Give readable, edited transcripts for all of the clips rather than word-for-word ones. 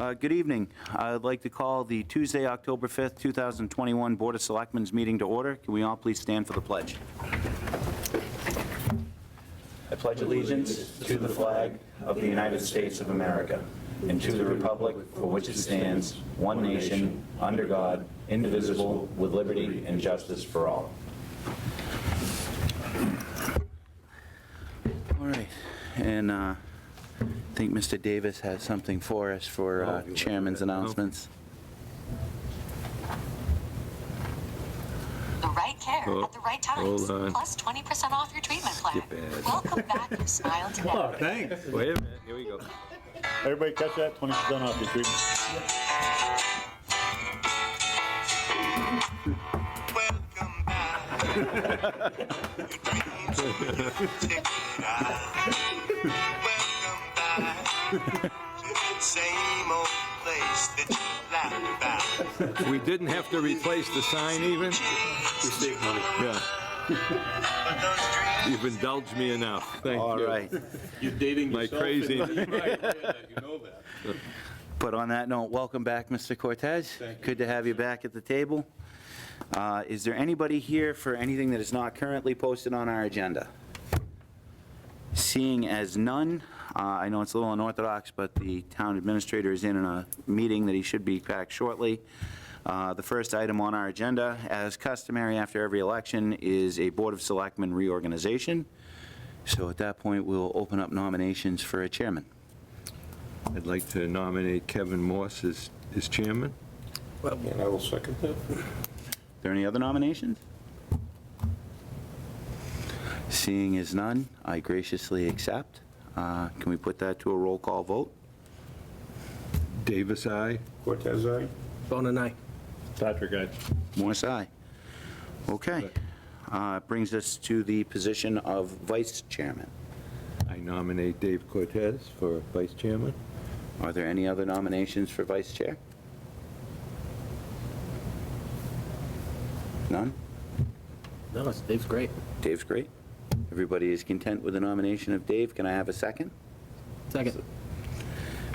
Good evening. I'd like to call the Tuesday, October 5th, 2021 Board of Selectmen's meeting to order. Can we all please stand for the pledge? I pledge allegiance to the flag of the United States of America and to the republic for which it stands, one nation, under God, indivisible, with liberty and justice for all. All right, and I think Mr. Davis has something for us for chairman's announcements. The right care at the right times, plus 20% off your treatment plan. Welcome back, you smile today. Oh, thanks. Wait a minute, here we go. Everybody catch that? 20% off your treatment. Welcome back. Your dreams will take a ride. Welcome back to the same old place that you laughed about. We didn't have to replace the sign even? We save money. Yeah. You've indulged me enough. Thank you. All right. You're dating My yourself. crazy- You know that. But on that note, welcome back, Mr. Cortez. Thank you. Good to have you back at the table. Is there anybody here for anything that is not currently posted on our agenda? Seeing as none, I know it's a little unorthodox, but the town administrator is in a meeting that he should be back shortly. The first item on our agenda, as customary after every election, is a Board of Selectmen reorganization. So at that point, we'll open up nominations for a chairman. I'd like to nominate Kevin Morse as chairman. And I will second that. Are there any other nominations? Seeing as none, I graciously accept. Can we put that to a roll call vote? Davis, aye. Cortez, aye. Bone and I. Patrick, aye. Morris, aye. Okay. Brings us to the position of vice chairman. I nominate Dave Cortez for vice chairman. Are there any other nominations for vice chair? None? No, Dave's great. Dave's great. Everybody is content with the nomination of Dave. Can I have a second? Second.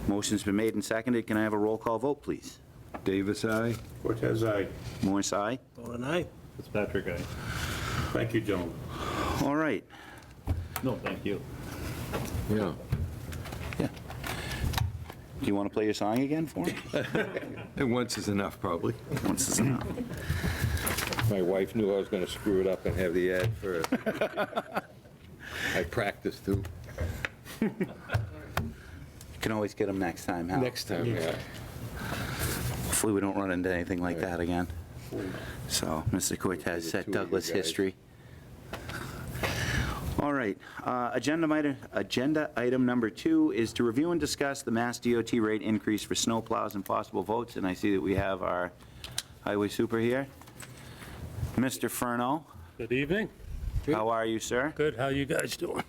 Motion's been made and seconded. Can I have a roll call vote, please? Davis, aye. Cortez, aye. Morris, aye. Bone and I. Patrick, aye. Thank you, gentlemen. All right. No, thank you. Yeah. Yeah. Do you want to play your song again for him? And once is enough, probably. Once is enough. My wife knew I was going to screw it up and have the ad first. I practiced too. You can always get them next time, Hal. Next time, yeah. Hopefully we don't run into anything like that again. So, Mr. Cortez set two of you Douglas guys. history. All right, agenda item number 2 is to review and discuss the Mass DOT rate increase for snowplows and possible votes, and I see that we have our highway super here. Mr. Furno, Good evening. how are you, sir? Good. How you guys doing?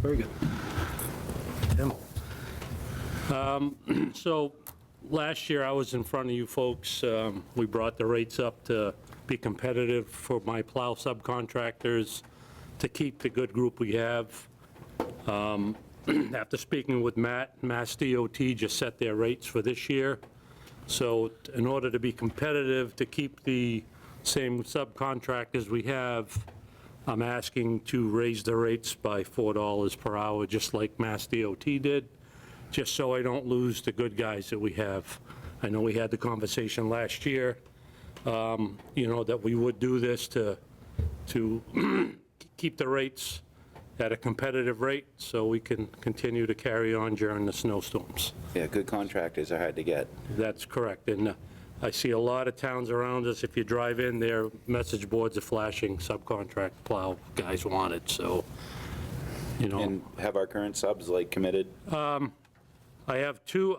Very good. Tim? So last year I was in front of you folks. We brought the rates up to be competitive for my plow subcontractors, to keep the good group we have. After speaking with Matt, Mass DOT just set their rates for this year. So in order to be competitive, to keep the same subcontractors we have, I'm asking to raise the rates by $4 per hour, just like Mass DOT did, just so I don't lose the good guys that we have. I know we had the conversation last year, that we would do this to keep the rates at a competitive rate so we can continue to carry on during the snowstorms. Yeah, good contractors are hard to get. That's correct. And I see a lot of towns around us, if you drive in, their message boards are flashing subcontract plow guys wanted, so, And have our current subs, like, committed? we have two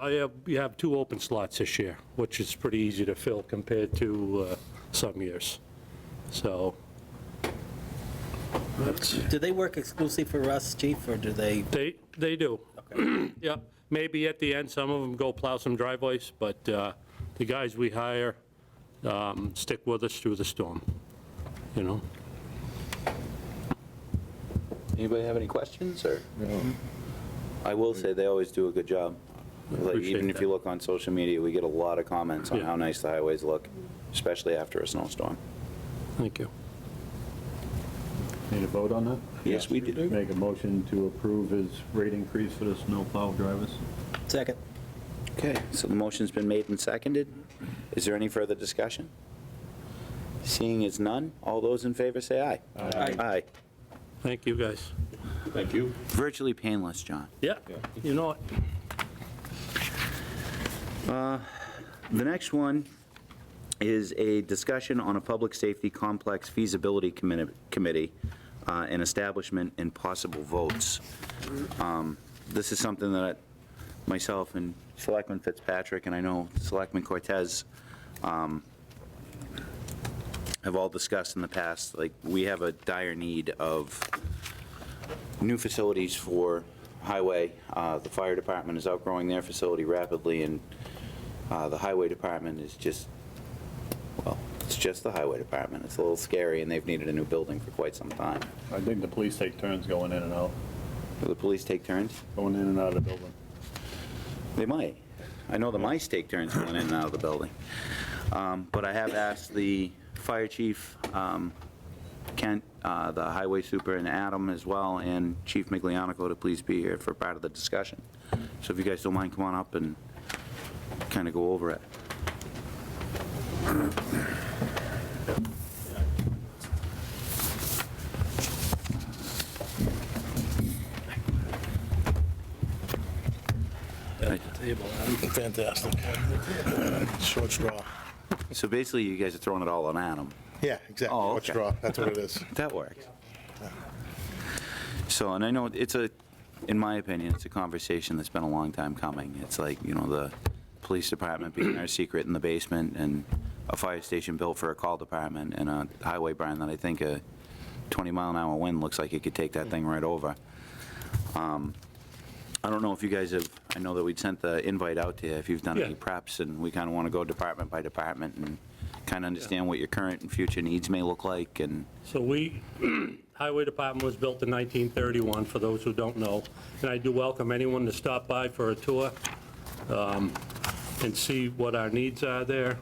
open slots this year, which is pretty easy to fill compared to some years. So that's, Do they work exclusively for us, chief, or do they? they do. Okay. Yeah, maybe at the end, some of them go plow some driveways, but the guys we hire stick with us through the storm, Anybody have any questions, or? No. I will say they always do a good job. Even if you look on social media, we get a lot of comments on Yeah. how nice the highways look, especially after a snowstorm. Thank you. Need a vote on that? Yes, we do. Make a motion to approve his rate increase for the snowplow drivers? Second. Okay, so the motion's been made and seconded. Is there any further discussion? Seeing as none, all those in favor say aye. Aye. Aye. Thank you, guys. Thank you. Virtually painless, John. Yeah, you know what? The next one is a discussion on a public safety complex feasibility committee and establishment and possible votes. This is something that myself and Selectman Fitzpatrick, and I know Selectman Cortez, have all discussed in the past. Like, we have a dire need of new facilities for highway. The fire department is outgrowing their facility rapidly, and the highway department is just, well, it's just the highway department. It's a little scary, and they've needed a new building for quite some time. I think the police take turns going in and out, Will the police take turns? going in and out of the building. They might. I know the mice take turns going in and out of the building. But I have asked the fire chief, Kent, the highway super, and Adam as well, and Chief Miglianico to please be here for part of the discussion. So if you guys don't mind, come on up and kind of go over it. Fantastic. Short straw. So basically, you guys are throwing it all on Adam. Yeah, exactly. Oh, Short okay. straw. That's what it is. That works. So, and I know it's in my opinion, it's a conversation that's been a long time coming. It's like, you know, the police department being our secret in the basement, and a fire station built for a call department, and a highway barn that I think a 20-mile-an-hour wind looks like it could take that thing right over. I don't know if you guys have, I know that we'd sent the invite out to you, if you've done any Yeah. preps, and we kind of want to go department by department and kind of understand what your current and future needs may look like, and So Highway Department was built in 1931, for those who don't know, and I do welcome anyone to stop by for a tour and see what our needs are there.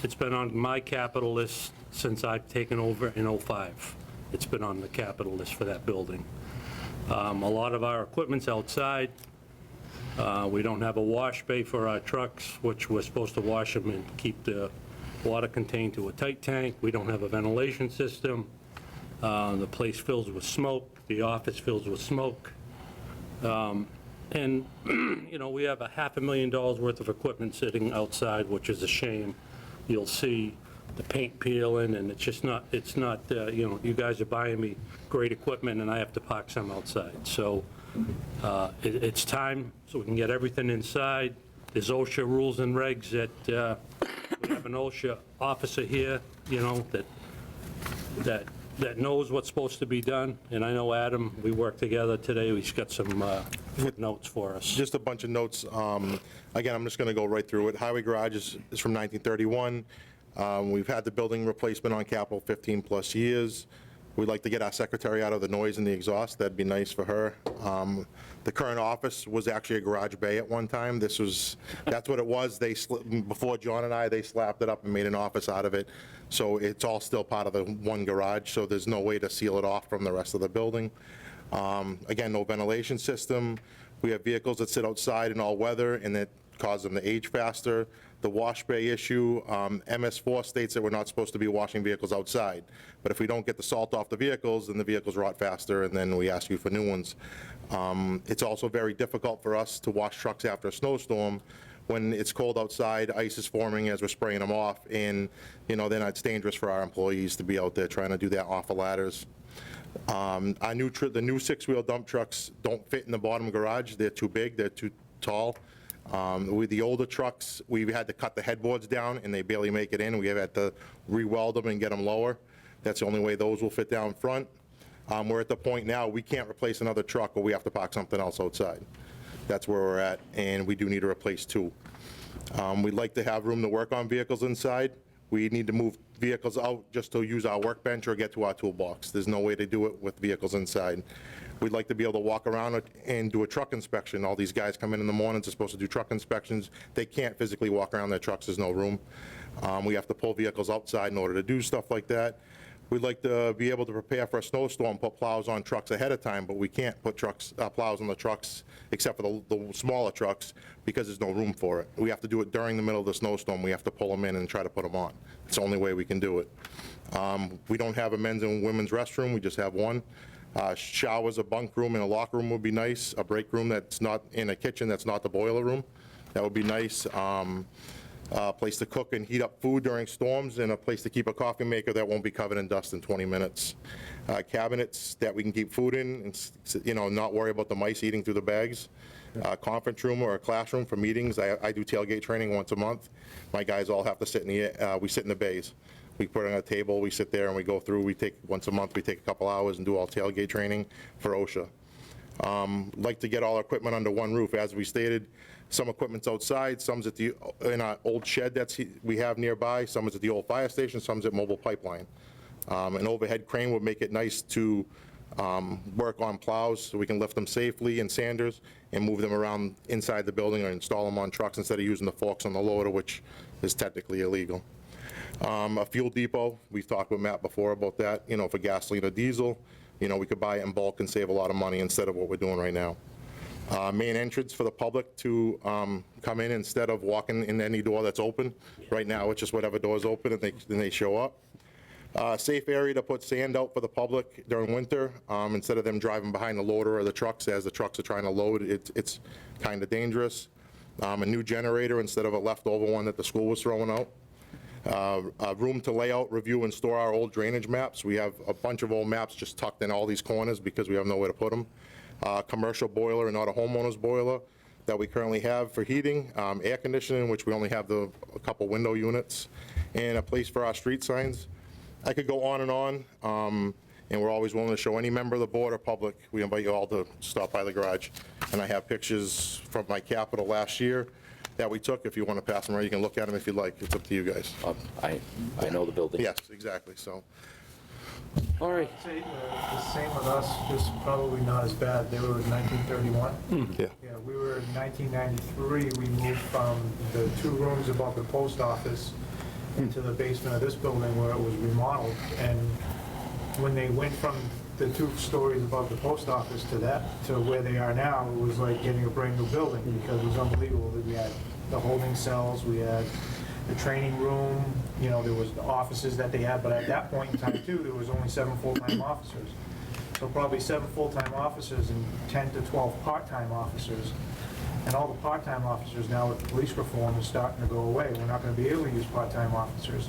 It's been on my capital list since I've taken over in '05. It's been on the capital list for that building. A lot of our equipment's outside. We don't have a wash bay for our trucks, which we're supposed to wash them and keep the water contained to a tight tank. We don't have a ventilation system. The place fills with smoke. The office fills with smoke. And, you know, we have a $500,000 worth of equipment sitting outside, which is a shame. You'll see the paint peeling, and it's not, you know, you guys are buying me great equipment, and I have to park some outside. So it's time, so we can get everything inside. There's OSHA rules and regs that, we have an OSHA officer here, you know, that knows what's supposed to be done. And I know Adam, we worked together today, he's got some notes for us. Just a bunch of notes. Again, I'm just going to go right through it. Highway garage is from 1931. We've had the building replacement on capital 15-plus years. We'd like to get our secretary out of the noise and the exhaust. That'd be nice for her. The current office was actually a garage bay at one time. That's what it was. Before John and I, they slapped it up and made an office out of it. So it's all still part of the one garage, so there's no way to seal it off from the rest of the building. Again, no ventilation system. We have vehicles that sit outside in all weather, and it causes them to age faster. The wash bay issue, MS4 states that we're not supposed to be washing vehicles outside. But if we don't get the salt off the vehicles, then the vehicles rot faster, and then we ask you for new ones. It's also very difficult for us to wash trucks after a snowstorm. When it's cold outside, ice is forming as we're spraying them off, and, you know, then it's dangerous for our employees to be out there trying to do that off of ladders. The new six-wheel dump trucks don't fit in the bottom garage. They're too big, they're too tall. With the older trucks, we've had to cut the headboards down, and they barely make it in. We have had to re-weld them and get them lower. That's the only way those will fit down front. We're at the point now, we can't replace another truck, or we have to park something else outside. That's where we're at, and we do need to replace two. We'd like to have room to work on vehicles inside. We need to move vehicles out just to use our workbench or get to our toolbox. There's no way to do it with vehicles inside. We'd like to be able to walk around and do a truck inspection. All these guys come in the mornings, they're supposed to do truck inspections. They can't physically walk around their trucks, there's no room. We have to pull vehicles outside in order to do stuff like that. We'd like to be able to prepare for a snowstorm, put plows on trucks ahead of time, but we can't put plows on the trucks except for the smaller trucks because there's no room for it. We have to do it during the middle of the snowstorm. We have to pull them in and try to put them on. It's the only way we can do it. We don't have a men's and women's restroom, we just have one. Showers, a bunk room, and a locker room would be nice. A break room that's not in a kitchen, that's not the boiler room. That would be nice. A place to cook and heat up food during storms, and a place to keep a coffee maker that won't be covered in dust in 20 minutes. Cabinets that we can keep food in, and, not worry about the mice eating through the bags. Conference room or a classroom for meetings. I do tailgate training once a month. My guys all have to sit we sit in the bays. We put it on a table, we sit there and we go through, once a month, we take a couple hours and do all tailgate training for OSHA. Like to get all our equipment under one roof. As we stated, some equipment's outside, some's in our old shed we have nearby, some is at the old fire station, some's at mobile pipeline. An overhead crane would make it nice to work on plows so we can lift them safely, and sanders, and move them around inside the building or install them on trucks instead of using the forks on the loader, which is technically illegal. A fuel depot, we've talked with Matt before about that, for gasoline or diesel. We could buy it in bulk and save a lot of money instead of what we're doing right now. Main entrance for the public to come in instead of walking in any door that's open. Right now, it's just whatever door's open and they show up. Safe area to put sand out for the public during winter, instead of them driving behind the loader or the trucks as the trucks are trying to load. It's kind of dangerous. A new generator instead of a leftover one that the school was throwing out. A room to lay out, review, and store our old drainage maps. We have a bunch of old maps just tucked in all these corners because we have nowhere to put them. Commercial boiler and not a homeowner's boiler that we currently have for heating. Air conditioning, which we only have a couple window units. And a place for our street signs. I could go on, and we're always willing to show any member of the board or public. We invite you all to stop by the garage. And I have pictures from my capital last year that we took. If you want to pass them around, you can look at them if you'd like. It's up to you guys. I know the building. Yes, exactly, so. All right. Say, the same with us, just probably not as bad. They were in 1931. Yeah. Yeah, we were in 1993. We moved from the 2 rooms above the post office into the basement of this building where it was remodeled. And when they went from the 2 stories above the post office to where they are now, it was like getting a brand new building because it was unbelievable. We had the holding cells, we had the training room, there was the offices that they had, but at that point in time too, there was only 7 full-time officers. So probably 7 full-time officers and 10 to 12 part-time officers. And all the part-time officers now with police reform is starting to go away. We're not going to be able to use part-time officers.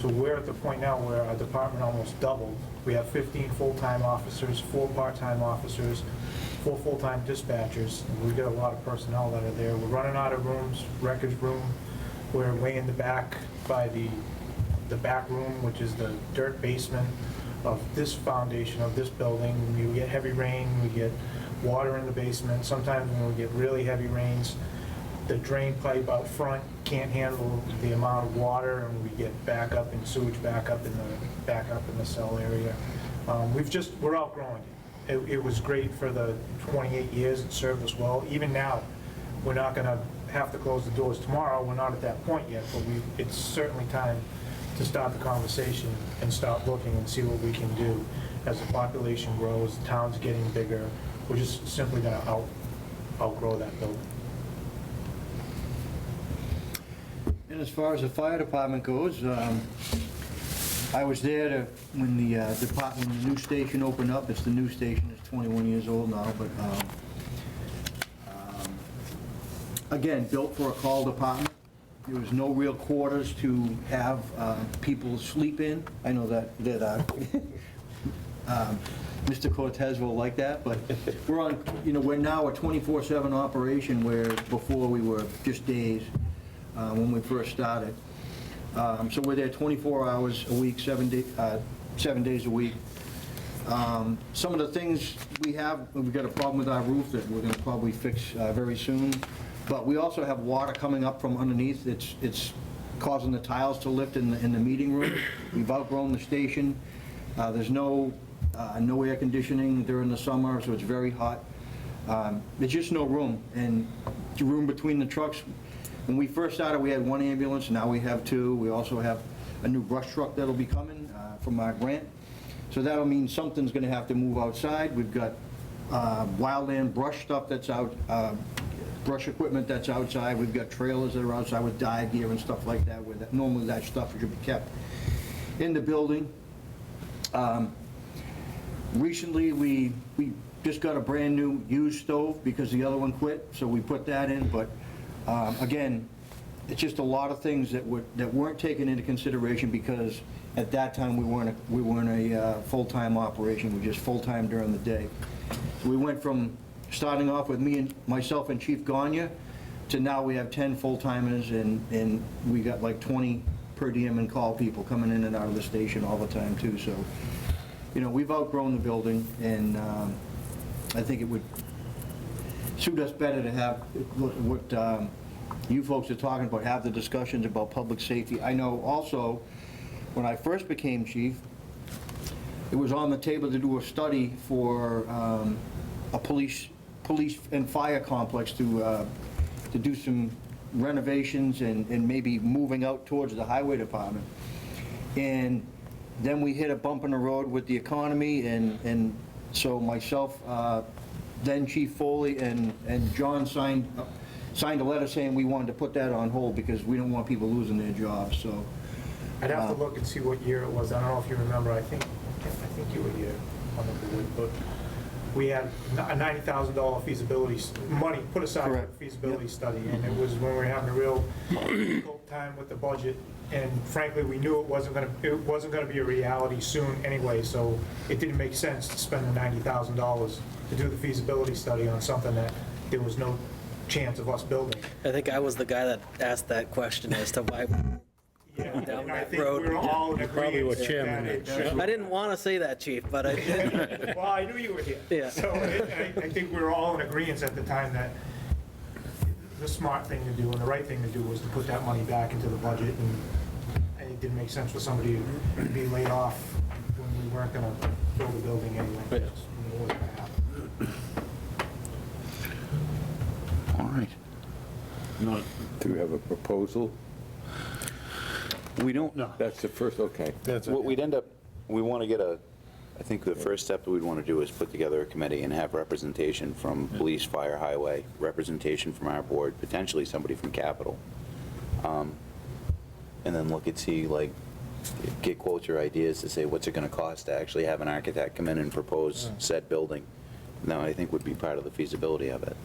So we're at the point now where our department almost doubled. We have 15 full-time officers, 4 part-time officers, 4 full-time dispatchers. We've got a lot of personnel that are there. We're running out of rooms, records room. We're way in the back by the back room, which is the dirt basement of this foundation of this building. We get heavy rain, we get water in the basement. Sometimes when we get really heavy rains, the drain pipe out front can't handle the amount of water, and we get backup and sewage backup in the cell area. We're outgrowing it. It was great for the 28 years. It served us well. Even now, we're not going to have to close the doors tomorrow. We're not at that point yet, but it's certainly time to start the conversation and start looking and see what we can do as the population grows, the town's getting bigger. We're just simply going to outgrow that building. And as far as the fire department goes, I was there when the new station opened up. It's the new station. It's 21 years old now, but again, built for a call department. There was no real quarters to have people sleep in. I know that Mr. Cortez will like that, but we're now a 24/7 operation, where before we were just days when we first started. So we're there 24 hours a week, 7 days a week. Some of the things we've got a problem with our roof that we're going to probably fix very soon. But we also have water coming up from underneath. It's causing the tiles to lift in the meeting room. We've outgrown the station. There's no air conditioning during the summer, so it's very hot. There's just no room, and the room between the trucks. When we first started, we had one ambulance, now we have two. We also have a new brush truck that'll be coming from our grant. So that'll mean something's gonna have to move outside. We've got wildland brush stuff that's out, brush equipment that's outside. We've got trailers that are outside with dive gear and stuff like that, where normally that stuff should be kept in the building. Recently, we just got a brand-new used stove because the other one quit, so we put that in, but again, it's just a lot of things that weren't taken into consideration because at that time, we weren't a full-time operation, we were just full-time during the day. So we went from starting off with myself and Chief Gagne, to now we have 10 full-timers, and we got like 20 per diem and call people coming in and out of the station all the time too, so, you know, we've outgrown the building, and I think it would suit us better to have what you folks are talking about, have the discussions about public safety. I know also, when I first became chief, it was on the table to do a study for a police and fire complex to do some renovations and maybe moving out towards the highway department. And then we hit a bump in the road with the economy, and so myself, then Chief Foley and John signed a letter saying we wanted to put that on hold because we don't want people losing their jobs, so. I'd have to look and see what year it was. I don't know if you remember. I think you were here on the board, but we had a $90,000 feasibility, money put aside for a feasibility study, and it was when we were having a real difficult time with the budget, and frankly, we knew it wasn't gonna be a reality soon anyway, so it didn't make sense to spend the $90,000 to do the feasibility study on something that there was no chance of us building. I think I was the guy that asked that question as to why. Yeah, Down and I that think road. we were all in Probably agreement. what chairman that is. it- I didn't want to say that, Chief, but I did. Well, I knew you were here. Yeah. So I think we were all in agreement at the time that the smart thing to do and the right thing to do was to put that money back into the budget, and it didn't make sense for somebody to be laid off when we weren't gonna build a building anyway. Right. It wasn't gonna happen. All right. Do we have a proposal? We don't, No. That's the first, okay. what we'd end up, we want to get I think the first step that we'd want to do is put together a committee and have representation from police, fire, highway, representation from our board, potentially somebody from Capitol. And then look and see, like, get quotes or ideas to say what's it going to cost to actually have an architect come in and propose said building. Now, I think would be part of the feasibility of it.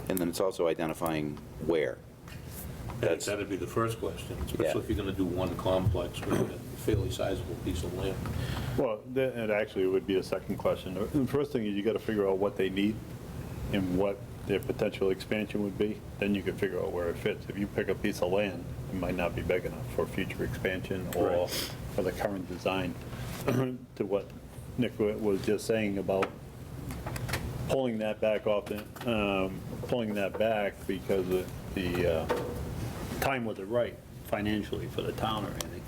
And then it's also identifying where. That'd be the first question, especially if you're gonna do one complex with a fairly sizable piece of land. Well, it actually would be a second question. The first thing is you got to figure out what they need and what their potential expansion would be. Then you can figure out where it fits. If you pick a piece of land, it might not be big enough for future expansion or for the current design. To what Nick was just saying about pulling that back because the time wasn't right financially for the town or anything.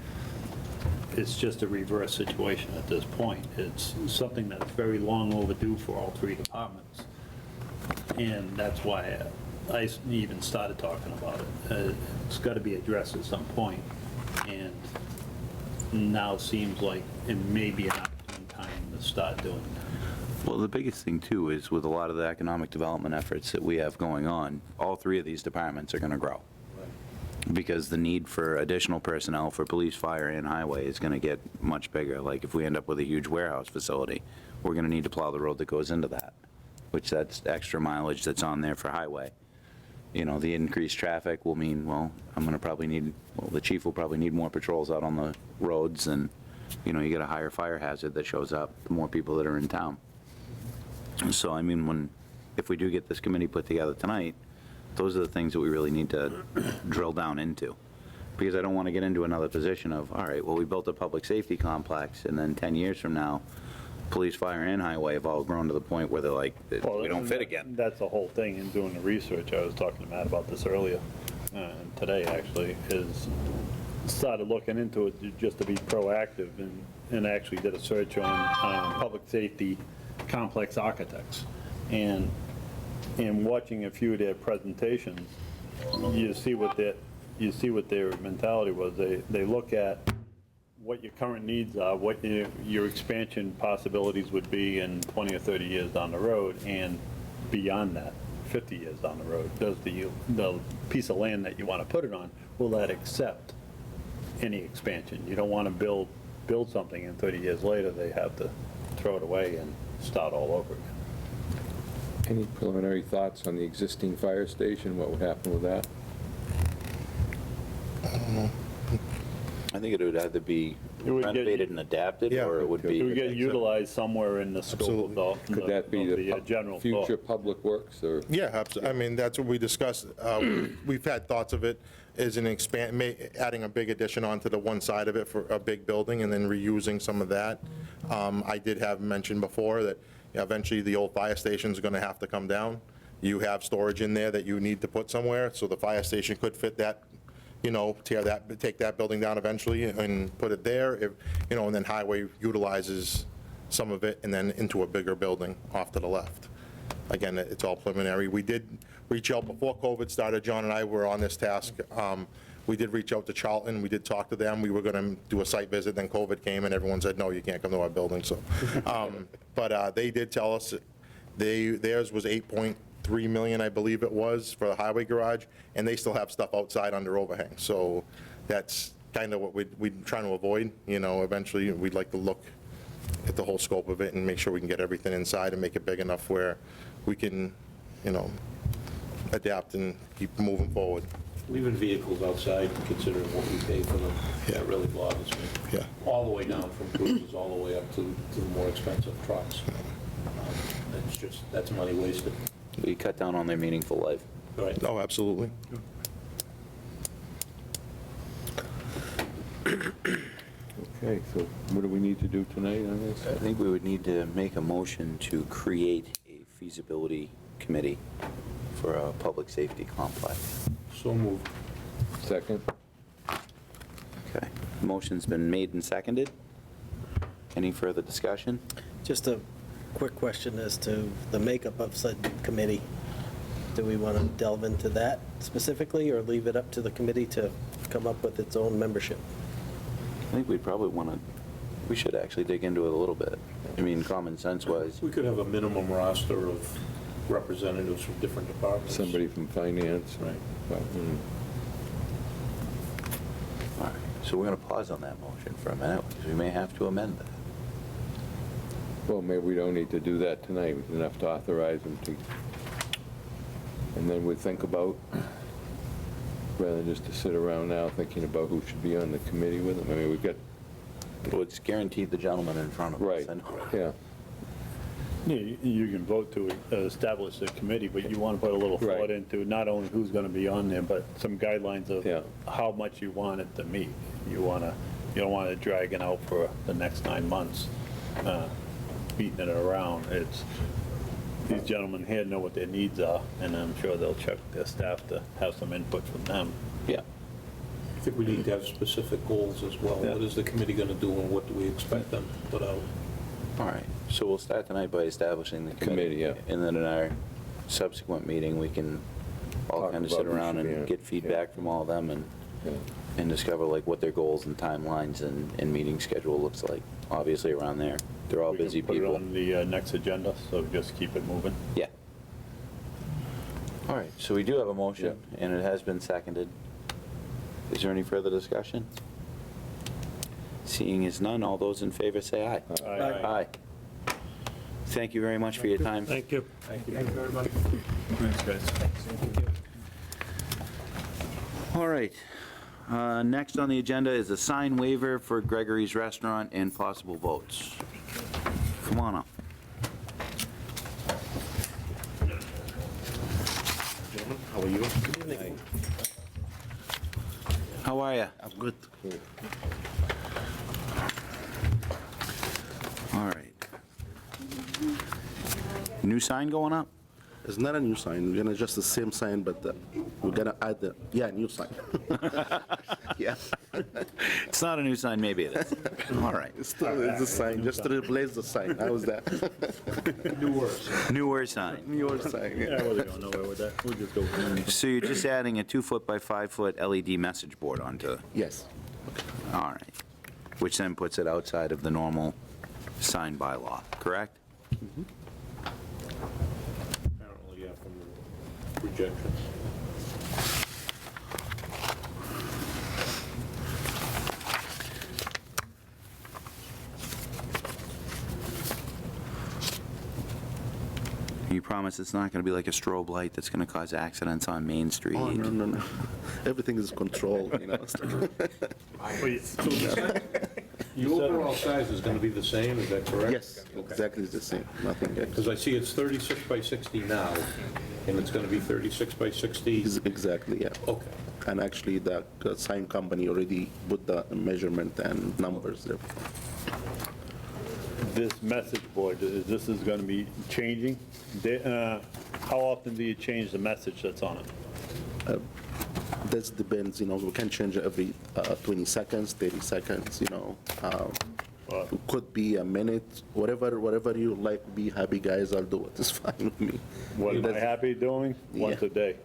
It's just a reverse situation at this point. It's something that's very long overdue for all three departments. And that's why I even started talking about it. It's got to be addressed at some point. And now seems like it may be an opportune time to start doing that. Well, the biggest thing, too, is with a lot of the economic development efforts that we have going on, all three of these departments are going to grow. Because the need for additional personnel for police, fire, and highway is going to get much bigger. Like, if we end up with a huge warehouse facility, we're going to need to plow the road that goes into that, which that's extra mileage that's on there for highway. You know, the increased traffic will mean, well, the chief will probably need more patrols out on the roads, and, you know, you get a higher fire hazard that shows up, the more people that are in town. So, I mean, if we do get this committee put together tonight, those are the things that we really need to drill down into. Because I don't want to get into another position of, all right, well, we built a public safety complex, and then 10 years from now, police, fire, and highway have all grown to the point where they're like, we don't fit again. That's the whole thing in doing the research. I was talking to Matt about this earlier. today actually, is started looking into it just to be proactive and actually did a search on public safety complex architects. And in watching a few of their presentations, you see what their mentality was. They look at what your current needs are, what your expansion possibilities would be in 20 or 30 years down the road, and beyond that, 50 years down the road. Does the piece of land that you want to put it on, will that accept any expansion? You don't want to build something and 30 years later, they have to throw it away and start all over again. Any preliminary thoughts on the existing fire station? What would happen with that? I think it would either be It would get- renovated and adapted, Yeah. or it would It would be, get utilized somewhere in the scope of the Could that be the general future thought. public works, or? Yeah, absolutely. I mean, that's what we discussed. We've had thoughts of it as an adding a big addition onto the one side of it for a big building and then reusing some of that. I did have mentioned before that eventually the old fire station's going to have to come down. You have storage in there that you need to put somewhere, so the fire station could fit that, take that building down eventually and put it there, and then highway utilizes some of it and then into a bigger building off to the left. Again, it's all preliminary. We did reach out before COVID started. John and I were on this task. We did reach out to Charlton. We did talk to them. We were going to do a site visit, then COVID came and everyone said, no, you can't come to our building. So, but they did tell us theirs was 8.3 million, I believe it was, for the highway garage, and they still have stuff outside under overhang. So that's kind of what we're trying to avoid. Eventually we'd like to look at the whole scope of it and make sure we can get everything inside and make it big enough where we can, adapt and keep moving forward. Leaving vehicles outside, considering what we pay for them, that really bothers me. Yeah. All the way down from cruisers, all the way up to the more expensive trucks. That's money wasted. we cut down on their meaningful life. Right. Oh, absolutely. Okay, so what do we need to do tonight on this? I think we would need to make a motion to create a feasibility committee for a public safety complex. So moved. Second? Okay, motion's been made and seconded. Any further discussion? Just a quick question as to the makeup of said committee. Do we want to delve into that specifically, or leave it up to the committee to come up with its own membership? I think we'd probably want to, we should actually dig into it a little bit. I mean, common sense-wise. We could have a minimum roster of representatives from different departments. Somebody from finance? Right. All right, so we're going to pause on that motion for a minute, because we may have to amend that. Well, maybe we don't need to do that tonight. We can have to authorize them to, and then we think about, rather than just to sit around now thinking about who should be on the committee with them. I mean, we've got, Well, it's guaranteed the gentleman in front of us. right, I know. yeah. Yeah, you can vote to establish a committee, but you want to put a little Right. thought into not only who's going to be on there, but some guidelines Yeah. of how much you want it to meet. You don't want it dragging out for the next 9 months, beating it around. These gentlemen here know what their needs are, and I'm sure they'll check their staff to have some input from them. Yeah. I think we need to have specific goals as well. Yeah. What is the committee going to do, and what do we expect them to put out? All right, so we'll start tonight by establishing the committee. Committee, yeah. And then in our subsequent meeting, we can all Talk kind of about sit who around should be on and it. get feedback from all of them and Yeah. discover like what their goals and timelines and meeting schedule looks like. Obviously around there, they're all busy We can people. put it on the next agenda, so just keep it moving. Yeah. All right, so we do have a motion, and it has been seconded. Is there any further discussion? Seeing as none, all those in favor say aye. Aye. Aye. Thank you very much for your time. Thank you. Thank you very much. Thanks, guys. All right. Next on the agenda is a sign waiver for Gregory's Restaurant and possible votes. Come on up. How are you? How are you? I'm good. All right. New sign going up? It's not a new sign, we're gonna just the same sign, but we're gonna add the, new sign. Yeah, It's not a new sign, maybe it is. All right. it's the sign, just to replace the sign, how's that? Newer sign. Newer sign, yeah. Yeah, I wasn't going nowhere with that. We'll just go with it. So you're just adding a 2-foot by 5-foot LED message board onto, Yes, all right, which then puts it outside of the normal sign bylaw, correct? Apparently, yeah, from the rejections. You promise it's not going to be like a strobe light that's going to cause accidents on Main Street? oh, no, everything is controlled, you know. The overall size is going to be the same, is that correct? Yes, exactly the same, nothing else. Because I see it's 36 by 60 now, and it's going to be 36 by 60. Exactly, yeah. Okay. And actually, the sign company already put the measurement and numbers there. This message board, this is going to be changing. How often do you change the message that's on it? That depends, you know, we can change it every 20 seconds, 30 seconds, you know. It could be a minute, whatever you like, be happy, guys, I'll do it, it's fine with me. What am I happy doing? Once Yeah. a day.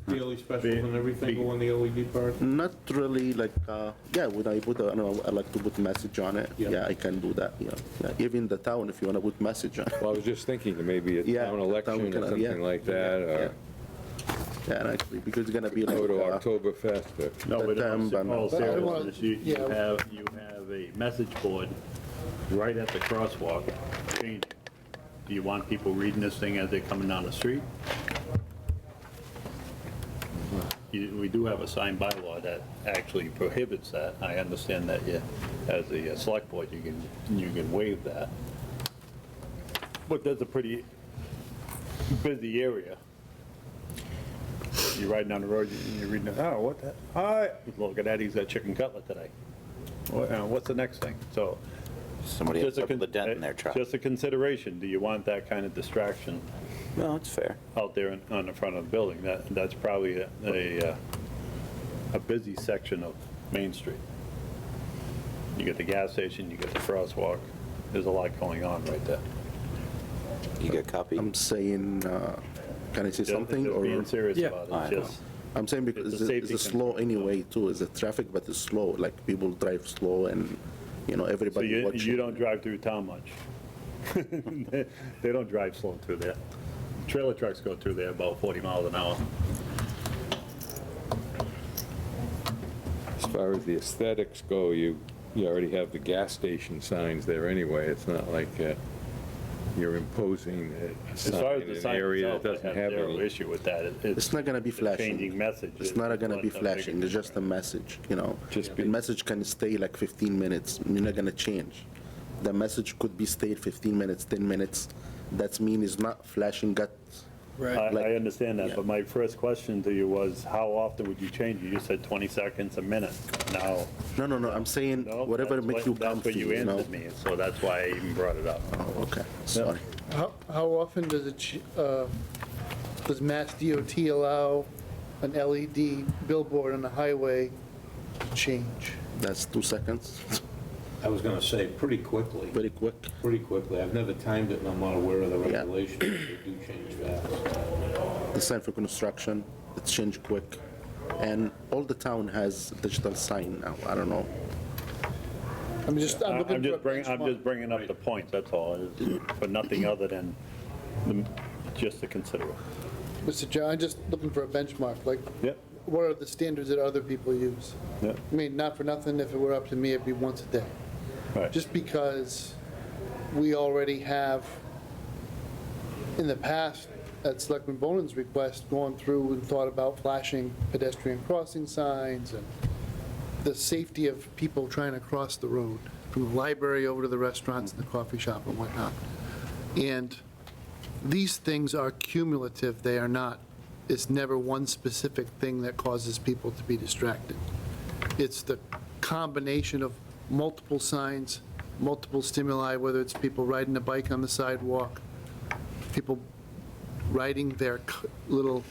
Daily specials and everything go on the LED part? Not really, like, when I put, I like to put message on it, Yeah. yeah, I can do that, yeah. Even the town, if you want to put message on it. Well, I was just thinking maybe a Yeah, town election town, or yeah. something like that, or Yeah, and actually, because it's gonna be like. go to Oktoberfest. Or- No, but September, in all no. seriousness, you Yeah. have a message board right at the crosswalk changing. Do you want people reading this thing as they're coming down the street? We do have a sign bylaw that actually prohibits that. I understand that, yeah, as a select board, you can waive that. But that's a pretty busy area. You're riding down the road, you're reading, oh, what the, hi, look at that, he's got chicken cutlet today. What's the next thing? So. Somebody has just a to put the dent in their truck. Just a consideration, do you want that kind of distraction No, it's fair. out there on the front of the building? That's probably a busy section of Main Street. You get the gas station, you get the crosswalk, there's a lot going on right there. You get copy? I'm saying, can I say something? Just Or being serious Yeah. about I it, know. just, I'm saying because It's a safety it's slow concern. anyway too, it's a traffic, but it's slow, like people drive slow and, you know, so everybody you watching. don't drive through town much. They don't drive slow through there. Trailer trucks go through there about 40 miles an hour. As far as the aesthetics go, you already have the gas station signs there anyway. It's not like you're imposing a As far sign as in the an sign area itself, that I doesn't have have zero any. issue with that. It's not gonna be flashing. Changing message. It's not gonna be what the flashing, biggest it's just a message, you know. Just The be- message can stay like 15 minutes, you're not gonna change. The message could be stayed 15 minutes, 10 minutes, that mean it's not flashing got. Right. like- I understand that, yeah. but my first question to you was, how often would you change it? You said 20 seconds, a minute. Now, No, I'm saying no, whatever that's make what- you That's what comfy, you you know. answered me, so that's why I even brought it up. Oh, okay, sorry. How often does does Mass DOT allow an LED billboard on the highway to change? That's 2 seconds, I was going to say, pretty quickly. very quick. Pretty quickly. I've never timed it, and I'm not aware of the Yeah. regulations. They do change fast. The sign for construction, it's changed quick. And all the town has digital sign now, I don't know. I'm looking for a I'm benchmark. just bringing up the point, that's all, but nothing other than just to consider it. Mr. Chair, I'm just looking for a benchmark, like, Yep, what are the standards that other people use? yep, I mean, not for nothing, if it were up to me, it'd be once a day. right. Just because we already have, in the past, at Selectman Bonan's request, gone through and thought about flashing pedestrian crossing signs and the safety of people trying to cross the road from the library over to the restaurants and the coffee shop and whatnot. And these things are cumulative, they are not, it's never one specific thing that causes people to be distracted. It's the combination of multiple signs, multiple stimuli, whether it's people riding a bike on the sidewalk, people riding their little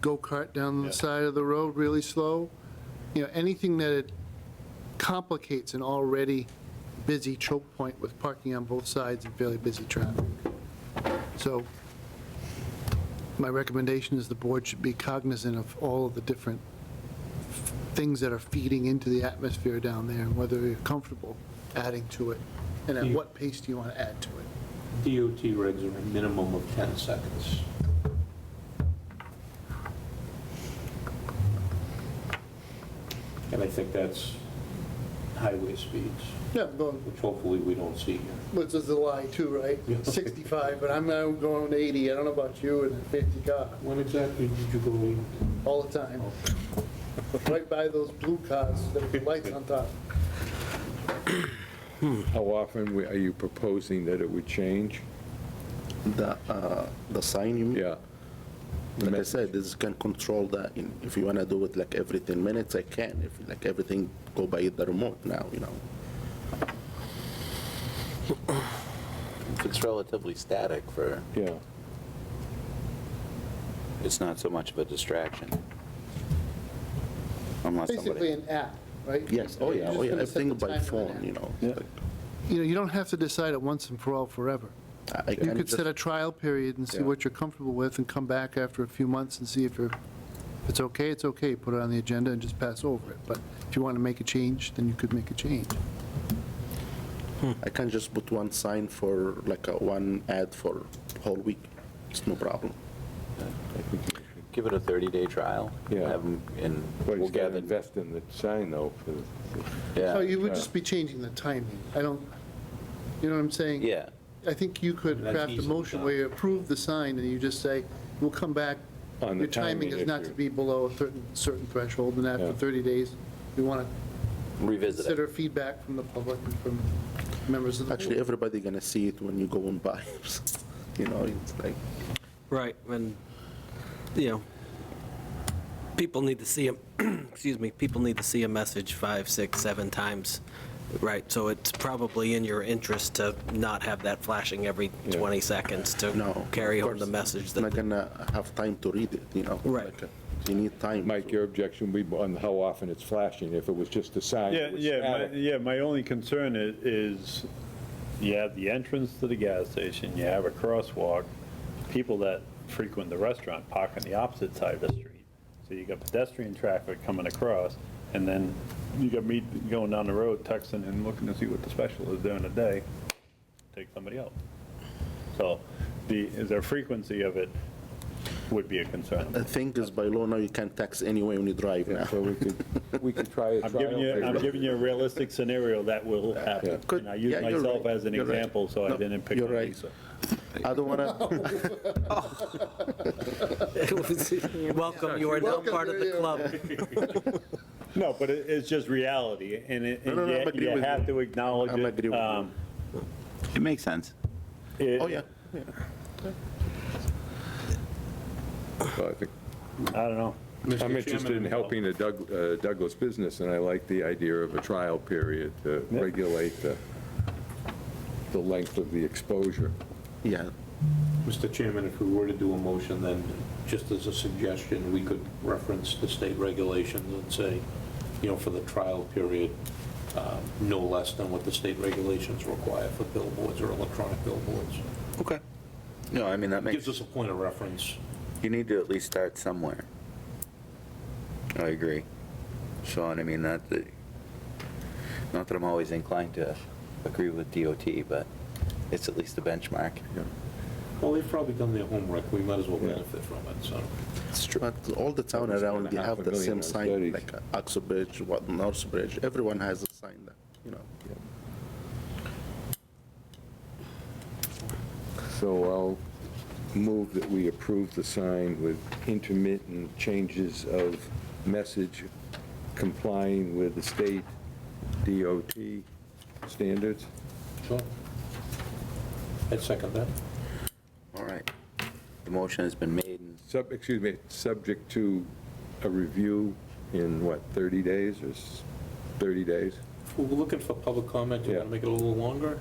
go-kart down the side of the road really slow. Anything that it complicates an already busy choke point with parking on both sides and fairly busy traffic. So my recommendation is the board should be cognizant of all of the different things that are feeding into the atmosphere down there, and whether you're comfortable adding to it, and at what pace do you want to add to it. DOT regs are a minimum of 10 seconds. And I think that's highway speeds, Yeah, I'm going, which hopefully we don't see here. which is a lie too, right? 65, but I'm now going 80. I don't know about you and a 50 car, When exactly did you go in? all the time. Right by those blue cars, with the lights on top. How often are you proposing that it would change? The sign, you mean? Yeah. Like I said, this can control that. If you want to do it like every 10 minutes, I can. If like everything go by the remote now, If it's relatively static for, Yeah. It's not so much of a distraction. Unless Basically somebody, an app, right? yes, oh yeah, You're just everything gonna set the by timer phone, in an app. Like, You don't have to decide it once and for all forever. I You can could just- set a trial period and see Yeah. what you're comfortable with and come back after a few months and see if it's okay, it's okay, put it on the agenda and just pass over it. But if you want to make a change, then you could make a change. I can just put one sign for, like, one ad for whole week. It's no problem. give it a 30-day trial. Yeah. Have 'em- And But we'll he's got to gather, invest in the sign, though, for So yeah, you would just be changing the timing. I don't, you know what I'm saying? yeah. I think you could That's craft a easily motion done. where you approve the sign and you just say, we'll come back. On the Your timing timing is not to issue. be below a certain threshold, and after Yeah. 30 days, we want to Revisit it. consider feedback from the public and from members of the Actually, board. everybody gonna see it when you go and buy. It's like, Right, and, people need to see excuse me, people need to see a message 5, 6, 7 times, right? So it's probably in your interest to not have that flashing every 20 seconds to no. carry of home the course, message it's that. not gonna have time to read it, Right. Like, you need time. Mike, your objection would be on how often it's flashing. If it was just a sign, it was static. My only concern is you have the entrance to the gas station, you have a crosswalk, people that frequent the restaurant park on the opposite side of the street. So you got pedestrian traffic coming across, and then you got me going down the road texting and looking to see what the special is during the day, take somebody else. So the frequency of it would be a concern. The thing is, by law now, you can tax anyway when you drive now. So we could try a I'm trial. giving you a realistic scenario that will happen. Good. And I use Yeah, you're myself right. as an You're right. example, so I No, didn't pick you're on right. Lisa. I don't wanna, Welcome, you are now Welcome, part of the yeah. club. No, but it's just reality, and No, I'm agree you with have you. to acknowledge I'm it. agree with you. It makes sense. oh, yeah. So I think I don't know. I'm interested in helping a Douglas business, and I like the idea of a trial period to regulate the length of the exposure. Yeah, Mr. Chairman, if we were to do a motion, then just as a suggestion, we could reference the state regulations and say, for the trial period, no less than what the state regulations require for billboards or electronic billboards. Okay. No, I mean, that makes, Gives us a point of reference. you need to at least start somewhere. I agree. Sean, I mean, not that I'm always inclined to agree with DOT, but it's at least a benchmark. Well, they've probably done their homework. We might as well benefit from it, so. it's true. But all the town around, they have the same sign, studies. like Oxbridge, Northbridge, everyone has a sign there, So I'll move that we approve the sign with intermittent changes of message complying with the state DOT standards. Sure. I'd second that. All right. The motion has been made, and Subject to a review in, 30 days or 30 days? If we're looking for public comment, do you want to make it a little longer?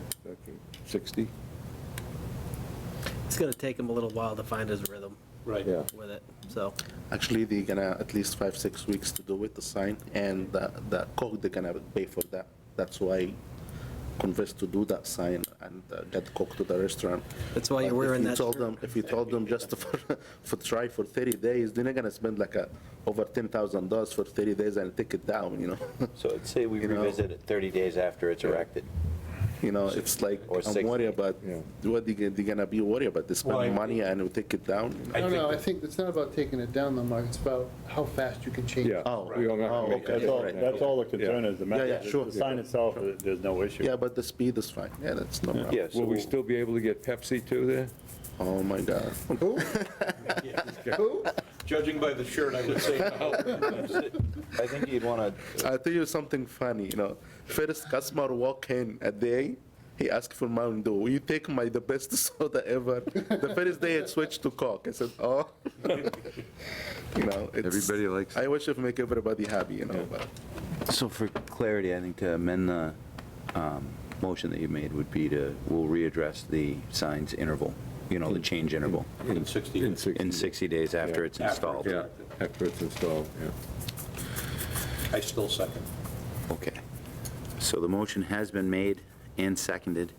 60? going to take him a little while to find his rhythm Right. Yeah. with it, so. Actually, they're gonna at least 5-6 weeks to do it, the sign, and the cook, they're gonna pay for that. That's why convinced to do that sign and get cook to the restaurant. That's why you're But wearing that If you shirt. told them, if you told them just for try for 30 days, they're not gonna spend like over $10,000 for 30 days and take it down, you know? So I'd say we You know? revisit it 30 days after it's erected. You know, it's like, Or I'm 60. worried about, Yeah. what they're gonna be worried about, they Well, spend money and we take it down. I No, think no, I that- think it's not about taking it down, though, Mark, it's about how fast you can change it. Yeah. Oh, We don't have to oh, make okay. it That's all, Right. that's all the concern is, Yeah, sure. the sign itself, there's no issue. Yeah, but the speed is fine, yeah, that's no problem. Yeah, so Will we still be able to get Pepsi too there? Oh, my God. Judging by the shirt, I would say no. I think you'd want to, I'll tell you something funny, you know, first customer walk in a day, he asked for Mountain Dew. Will you take the best soda ever? The first day it switched to Coke. I said, oh. You know, it's. Everybody likes- I wish it make everybody happy, you know, but. so for clarity, I think to amend the motion that you made would be we'll readdress the signs interval, you know, the change interval In 60 In days. 60 in 60 days after Yeah. it's installed. Yeah, after it's installed, yeah. I still second. Okay. So the motion has been made and seconded.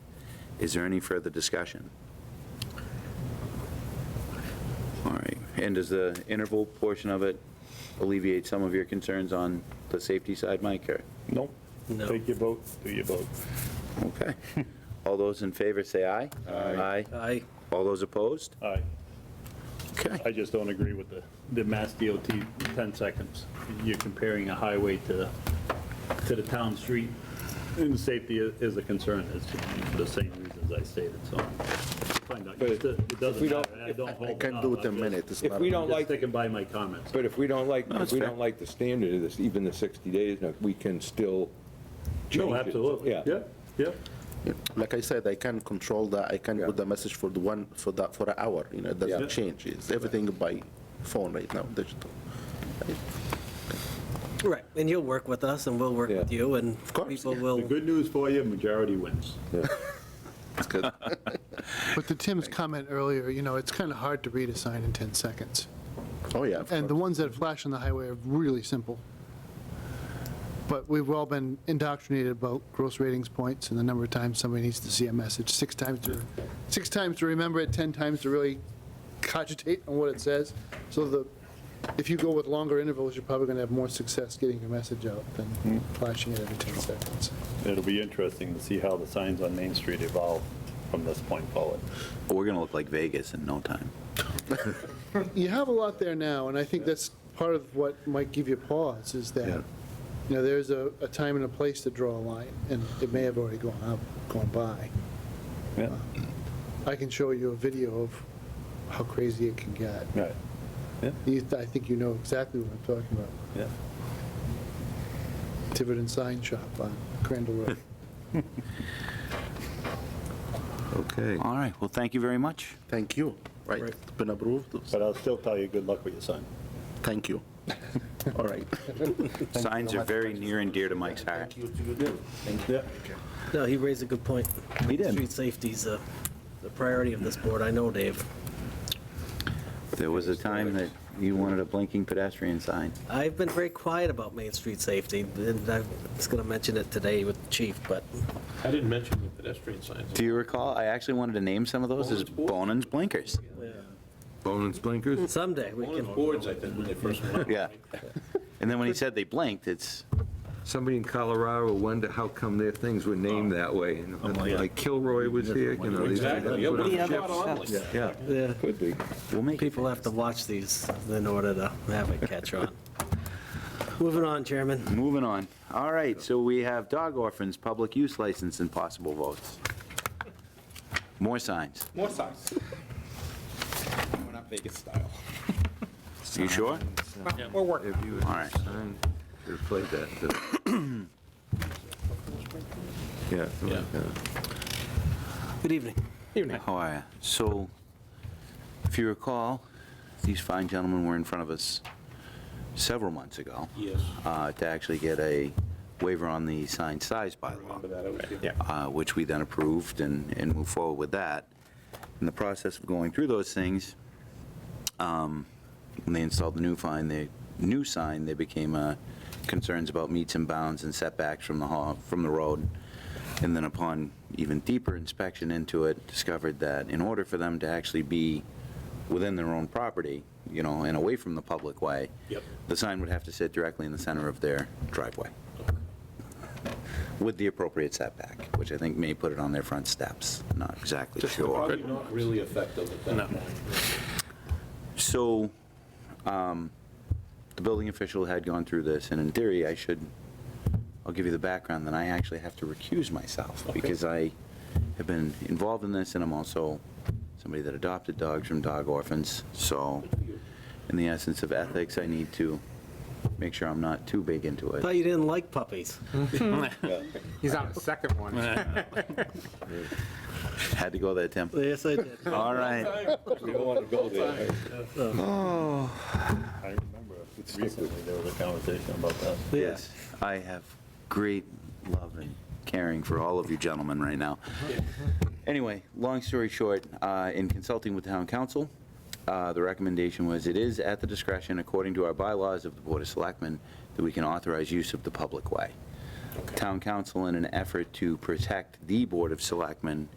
Is there any further discussion? All right. And does the interval portion of it alleviate some of your concerns on the safety side, Mike? Or- Nope. No. Take your vote, do your vote. Okay. All those in favor say aye. Aye. I, All those opposed? Aye. Okay. I just don't agree with the Mass DOT 10 seconds. You're comparing a highway to the town street, and safety is a concern, it's for the same reasons I stated, so. Find out. But It if doesn't we matter, don't- I don't hold. I can do it in a minute. It's If not- we don't Just like, sticking by my comments. but if we don't like, that's if we fair. don't like the standard of this, even the 60 days, now, we can still change it. No, absolutely. Yeah. Yeah. Like I said, I can control that, I can put the message for for an hour, you know, it Yeah. doesn't change. It's everything by phone right now, digital. right, and you'll work with us, and we'll work with Yeah. you, and course, people yeah. will, The good news for you, majority wins. It's good. But to Tim's comment earlier, you know, it's kind of hard to read a sign in 10 seconds. Oh, yeah. of And the course. ones that flash on the highway are really simple. But we've all been indoctrinated about gross ratings points and the number of times somebody needs to see a message, 6 times to remember it, 10 times to really cogitate on what it says. So if you go with longer intervals, you're probably going to have more success getting your message out than flashing it every 10 seconds. It'll be interesting to see how the signs on Main Street evolve from this point forward. We're going to look like Vegas in no time. You have a lot there now, and I think that's part of what might give you pause, is that, you know, there's a time and a place to draw a line, and it may have already gone by. Yeah. I can show you a video of how crazy it can get. Right. I think you know exactly what I'm talking about. Yeah. Tiverton Sign Shop on Crandall Road. Okay. All right. Well, thank you very much. Thank you, right, Right. it's been approved, But I'll still tell you, good luck with your sign. thank you. All right. Signs are very near and dear to Mike's heart. Yeah. no, he raised a good point. He did. Street safety's the priority of this board, I know, Dave. There was a time that you wanted a blinking pedestrian sign. I've been very quiet about Main Street safety, and I was going to mention it today with the chief, but I didn't mention the pedestrian signs. Do you recall? I actually wanted to name some of those as Bonan's blinkers. Bonus blinkers? someday we One of can. the boards, I think, when they first went up. Yeah. And then when he said they blinked, it's, Somebody in Colorado will wonder how come their things were named that way. And Like Kilroy was here, you know. these Exactly. Yeah, people what put do you up have ships. on like that? Yeah, Yeah. could be. we'll make it. People have to watch these in order to have it catch on. Moving on, Chairman. Moving on. All right, so we have dog orphans, public use license, and possible votes. More signs. More signs. We're not Vegas style. You sure? We're working. If you had All right. signed, should have played that. too. Yeah. Yeah. Good evening. Evening. How are you? So, if you recall, these fine gentlemen were in front of us several months ago Yes. to actually get a waiver on the sign size bylaw. Remember that, I was here. Yeah. Which we then approved and moved forward with that. in the process of going through those things, when they installed the new sign, there became concerns about meets and bounds and setbacks from the road. And then upon even deeper inspection into it, discovered that in order for them to actually be within their own property, and away from the public way, Yep. the sign would have to sit directly in the center of their driveway with the appropriate setback, which I think may put it on their front steps. Not exactly sure. Probably not really effective at that point. So, the building official had gone through this, and in theory, I'll give you the background, that I actually have to recuse myself, because I have been involved in this, and I'm also somebody that adopted dogs from dog orphans. So, in the essence of ethics, I need to make sure I'm not too big into I it. thought you didn't like puppies. He's on the second one. Had to go there, Tim. Yes, I did. All right. We don't want to go there. Oh, I remember recently there was a conversation about that. yes, I have great love and caring for all of you gentlemen right now. Anyway, long story short, in consulting with town council, the recommendation was it is at the discretion, according to our bylaws of the Board of Selectmen, that we can authorize use of the public way. Town council, in an effort to protect the Board of Selectmen,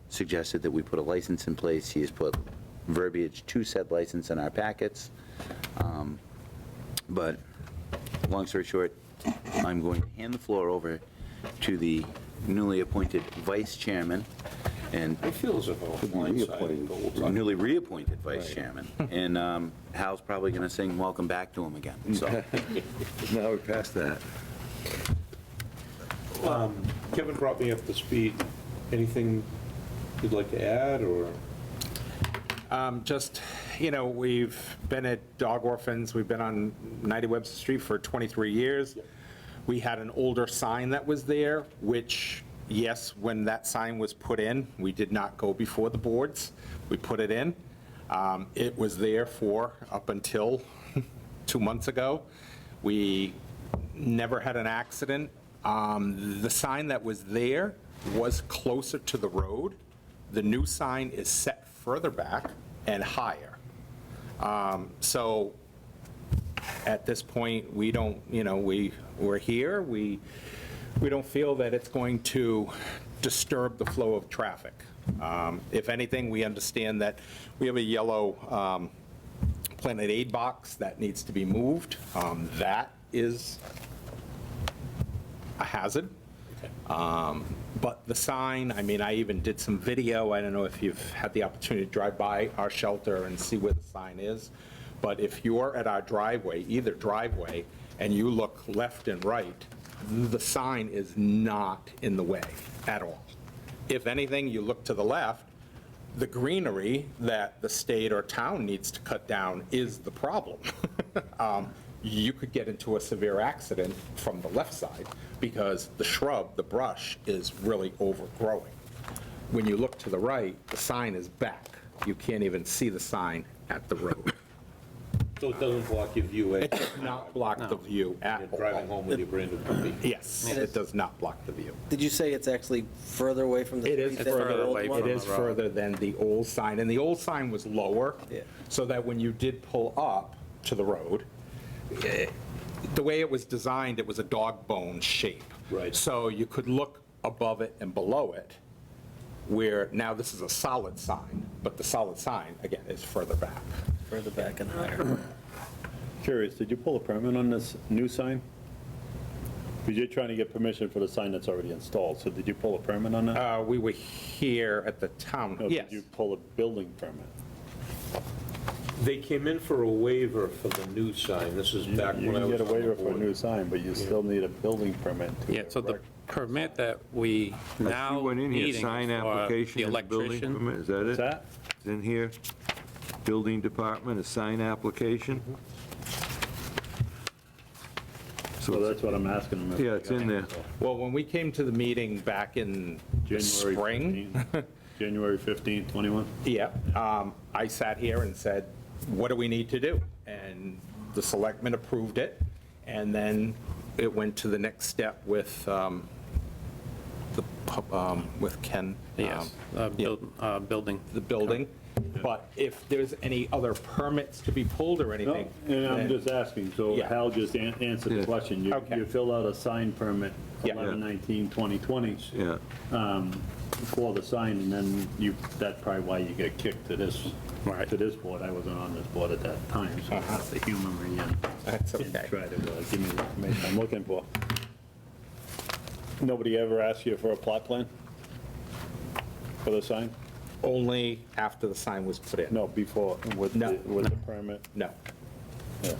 suggested that we put a license in place. He has put verbiage to said license in our packets. But long story short, I'm going to hand the floor over to the newly appointed vice chairman, and I feel as if I'm blindsided the whole time. newly reappointed vice chairman. And Hal's probably going to sing welcome back to him again, so. Now we're past that. Kevin brought me up to speed. Anything you'd like to add, or? Just, we've been at Dog Orphans, we've been on 90 Webster Street for 23 years. We had an older sign that was there, which, yes, when that sign was put in, we did not go before the boards. We put it in. It was there for up until 2 months ago. We never had an accident. The sign that was there was closer to the road. The new sign is set further back and higher. So at this point, we don't, we're here. We don't feel that it's going to disturb the flow of traffic. If anything, we understand that we have a yellow Planet Aid box that needs to be moved. That is a hazard. But the sign, I even did some video. I don't know if you've had the opportunity to drive by our shelter and see where the sign is. But if you're at our driveway, either driveway, and you look left and right, the sign is not in the way at all. If anything, you look to the left, the greenery that the state or town needs to cut down is the problem. You could get into a severe accident from the left side because the shrub, the brush, is really overgrowing. When you look to the right, the sign is back. You can't even see the sign at the road. So it doesn't block your view? It does not block the view at You're all. driving home with your brand new puppy? Yes, it does not block the view. Did you say it's actually further away from the It street is than the further, old one? it is further than the old sign, and the old sign was lower, Yeah. so that when you did pull up to the road, the way it was designed, it was a dog bone shape. Right. So you could look above it and below it, where now this is a solid sign, but the solid sign, again, is further back. Further back and higher. Curious, did you pull a permit on this new sign? Because you're trying to get permission for the sign that's already installed, so did you pull a permit on that? We were here at the town, No, yes. Did you pull a building permit? They came in for a waiver for the new sign. This is back You when I can was get a on the waiver for a board. new sign, but you still need a building permit to Yeah, so the erect. permit that we now You went in here, needing sign for application the and building electrician. permit, is that it? What's that? It's in here, building department, a sign application? So that's what I'm asking them. if Yeah, it's in there. Well, when we came to the meeting back in the January spring, 15, January 15, 21? yeah, I sat here and said, what do we need to do? And the selectmen approved it, and then it went to the next step with with Ken. Yes, building. The building. But if there's any other permits to be pulled or No, anything. and I'm then- just asking, so Yeah. Hal just answered the question. Okay. You fill out a sign permit, Yeah. 11/19/2020, Yeah. for the sign, and then that's probably why you get kicked to this, Right. to this board. I wasn't on this board at that time, so I have to humor me and That's and okay. try to give me the information I'm looking for. Nobody ever asked you for a plot plan for the sign? Only after the sign was put in. No, before, with No. the permit? No. Yeah.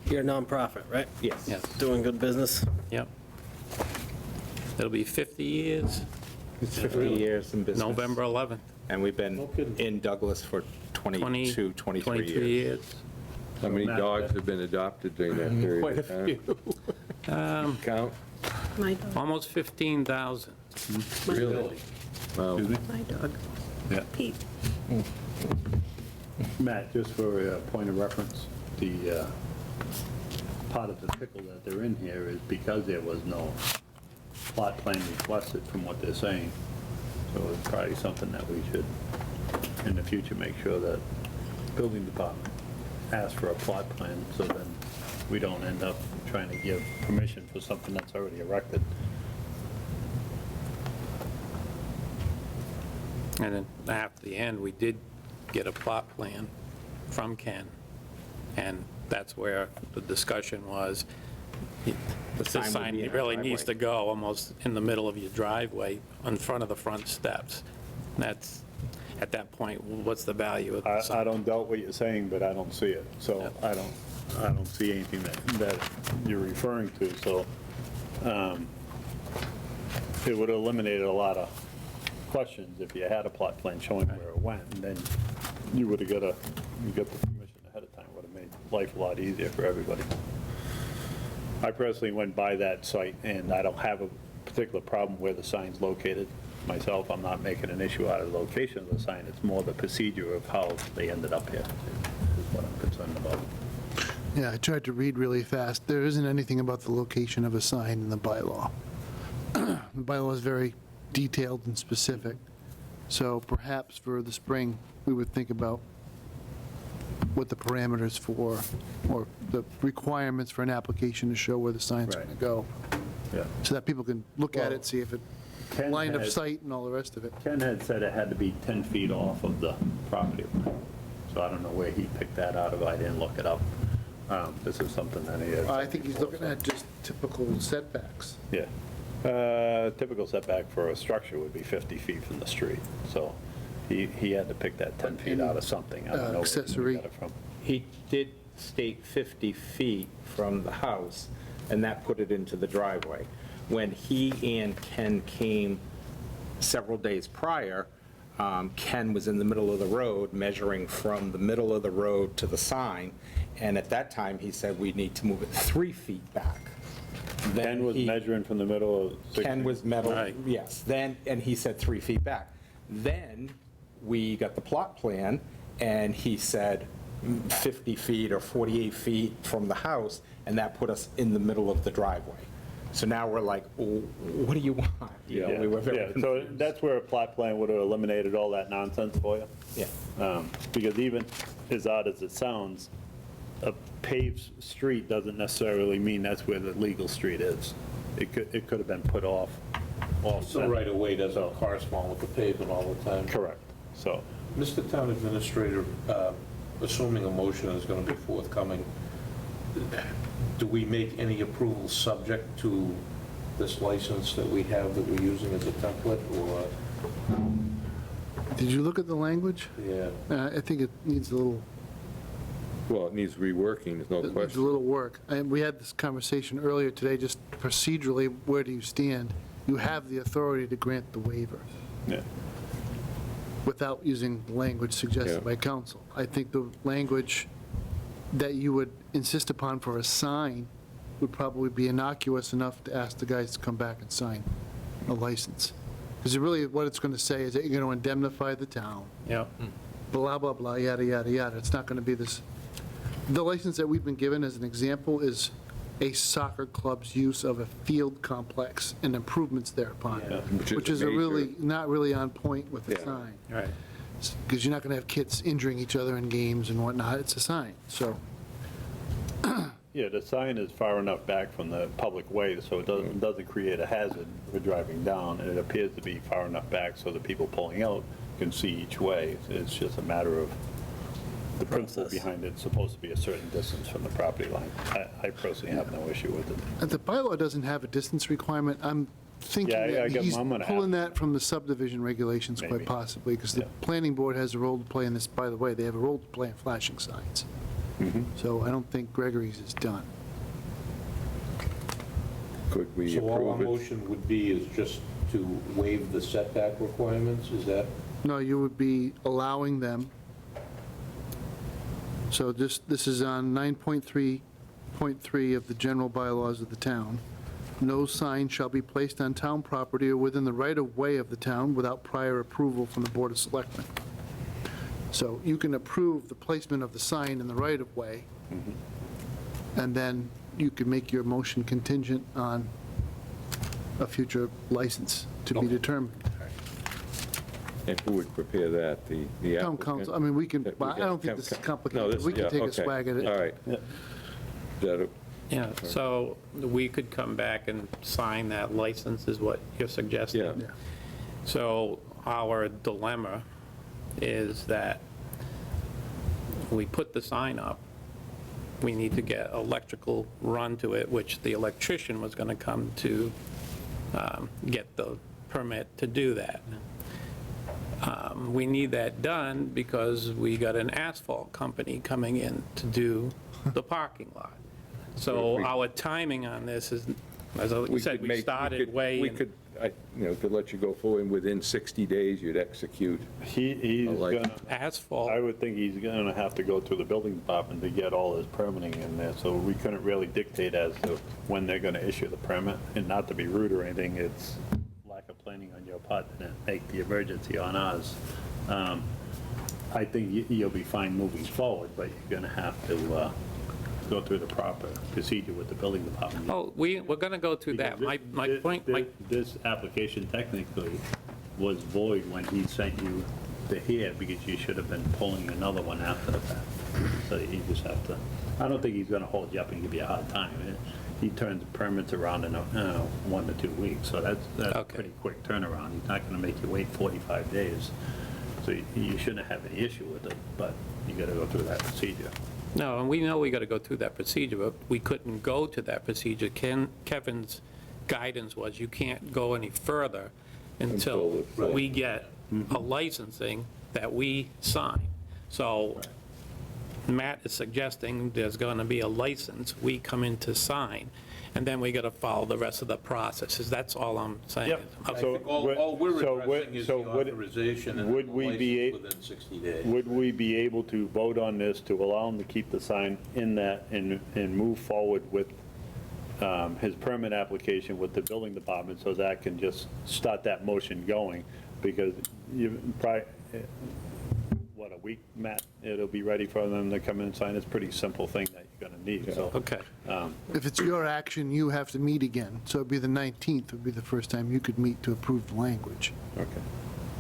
You're a nonprofit, right? Yes. Yes. Doing good business? Yep. It'll be 50 years, It's 50 years in business. November 11th. And we've been No kidding. in Douglas for 22, 23 23 years. years. How many Matt, dogs have been adopted during that period Quite a of time? few. Count? My dog. Almost 15,000. Really? Wow. Excuse me? My dog. Yeah. Pete. Matt, just for a point of reference, the part of the pickle that they're in here is because there was no plot plan requested from what they're saying. So it's probably something that we should, in the future, make sure that building department asks for a plot plan, so then we don't end up trying to give permission for something that's already erected. And then at the end, we did get a plot plan from Ken, and that's where the discussion was, this sign would sign be in our really needs to driveway. go almost in the middle of your driveway, in front of the front steps. That's, at that point, what's the value of the I sign? don't doubt what you're saying, but I don't see it, so Yeah. I don't see anything that you're referring to, so it would have eliminated a lot of questions if you had a plot plan showing where it went, and then you would have you got the permission ahead of time, would have made life a lot easier for everybody. I personally went by that site, and I don't have a particular problem where the sign's located myself. I'm not making an issue out of the location of the sign, it's more the procedure of how they ended up here, is what I'm concerned about. Yeah, I tried to read really fast. There isn't anything about the location of a sign in the bylaw. The bylaw is very detailed and specific. So perhaps for the spring, we would think about what the parameters for, or the requirements for an application to show where the sign's Right. going to go, Yeah. so that people can look at Well, it, see if it, Ken line of had- sight and all the rest of it. Ken had said it had to be 10 feet off of the property line, so I don't know where he picked that out of, I didn't look it up. This is something that he has. I think he's looking at just typical setbacks. Yeah. Typical setback for a structure would be 50 feet from the street, so he had to pick that 10 feet out of something. I don't know where he Accessory. got it from. He did state 50 feet from the house, and that put it into the driveway. When he and Ken came several days prior, Ken was in the middle of the road, measuring from the middle of the road to the sign, and at that time, he said we need to move it 3 feet back. Ken was measuring from the middle of. Ken was metal, Right. yes, then, and he said 3 feet back. Then, we got the plot plan, and he said 50 feet or 48 feet from the house, and that put us in the middle of the driveway. So now we're like, "Oh, what do you want?" You know, we were very Yeah, so confused. that's where a plot plan would have eliminated all that nonsense for you. Yeah. Because even as odd as it sounds, a paved street doesn't necessarily mean that's where the legal street is. It could have been put off. So right away doesn't correspond with the pavement all the time. Correct, so. Mr. Town Administrator, assuming a motion is going to be forthcoming, do we make any approval subject to this license that we have that we're using as a template, or? Did you look at the language? Yeah. I think it needs a little, Well, it needs reworking, there's no it needs a question. little work. And we had this conversation earlier today, just procedurally, where do you stand? You have the authority to grant the waiver Yeah. without using language Yeah. suggested by council. I think the language that you would insist upon for a sign would probably be innocuous enough to ask the guys to come back and sign a license. Because really, what it's going to say is that you're going to indemnify the town, Yeah. blah, blah, blah, yada, yada, yada. It's not going to be this. The license that we've been given as an example is a soccer club's use of a field complex and improvements thereupon, which is a really, not really on point with the sign. Right. Because you're not going to have kids injuring each other in games and whatnot, it's a sign, so. Yeah, the sign is far enough back from the public way, so it doesn't create a hazard for driving down, and it appears to be far enough back so the people pulling out can see each way. It's just a matter of, the principle behind it's supposed to be a certain distance from the property line. I personally have no issue with it. And the bylaw doesn't have a distance requirement. I'm thinking Yeah, I that guess he's I'm gonna have pulling to. that from the subdivision regulations Maybe. quite possibly, because the Yeah. planning board has a role to play in this. By the way, they have a role to play in flashing signs. So I don't think Gregory's is done. Could we So all our approve it? motion would be is just to waive the setback requirements, is that? No, you would be allowing them. So this is on 9.3.3 of the general bylaws of the town. No sign shall be placed on town property or within the right-of-way of the town without prior approval from the Board of Selectmen. So you can approve the placement of the sign in the right-of-way, and then you can make your motion contingent on a future license to be determined. And who would prepare that? The Town applicant? council, I mean, we can, We I don't think this is No, complicated. this- We can yeah, take a okay. swag at it. All right. Yeah, so we could come back and sign that license is what you're suggesting? Yeah. Yeah. So our dilemma is that we put the sign up, we need to get electrical run to it, which the electrician was going to come to get the permit to do that. We need that done because we got an asphalt company coming in to do the parking lot. So our timing on this is, as you said, we started way. We could, could let you go forward within 60 days, you'd execute. He's like- gonna, Asphalt. I would think he's gonna have to go through the building department to get all his permitting in there, so we couldn't really dictate as to when they're gonna issue the permit. And not to be rude or anything, it's lack of planning on your part to make the emergency on us. I think you'll be fine moving forward, but you're gonna have to go through the proper procedure with the building department. Oh, we're going to go through that. My point, This application technically was void when he sent you to here, because you should have been pulling another one after the fact. So you just have to, I don't think he's gonna hold you up and give you a hard time. He turns permits around in 1 to 2 weeks, so that's a Okay. pretty quick turnaround. He's not gonna make you wait 45 days. So you shouldn't have any issue with it, but you gotta go through that procedure. no, and we know we got to go through that procedure, but we couldn't go to that procedure. Kevin's guidance was you can't go any further until Until we get a licensing that we sign. So Matt is suggesting there's going to be a license, we come in to sign, and then we got to follow the rest of the processes. That's all I'm saying. Yep. Okay. So All we're so addressing is the so would- authorization and would the we be license within 60 days. Would we be able to vote on this to allow him to keep the sign in that and move forward with his permit application with the building department, so that can just start that motion going? Because you probably, what, a week, Matt, it'll be ready for them to come in and sign. It's a pretty simple thing that you're gonna need, so. Okay. If it's your action, you have to meet again. So it'd be the 19th would be the first time you could meet to approve the language. Okay.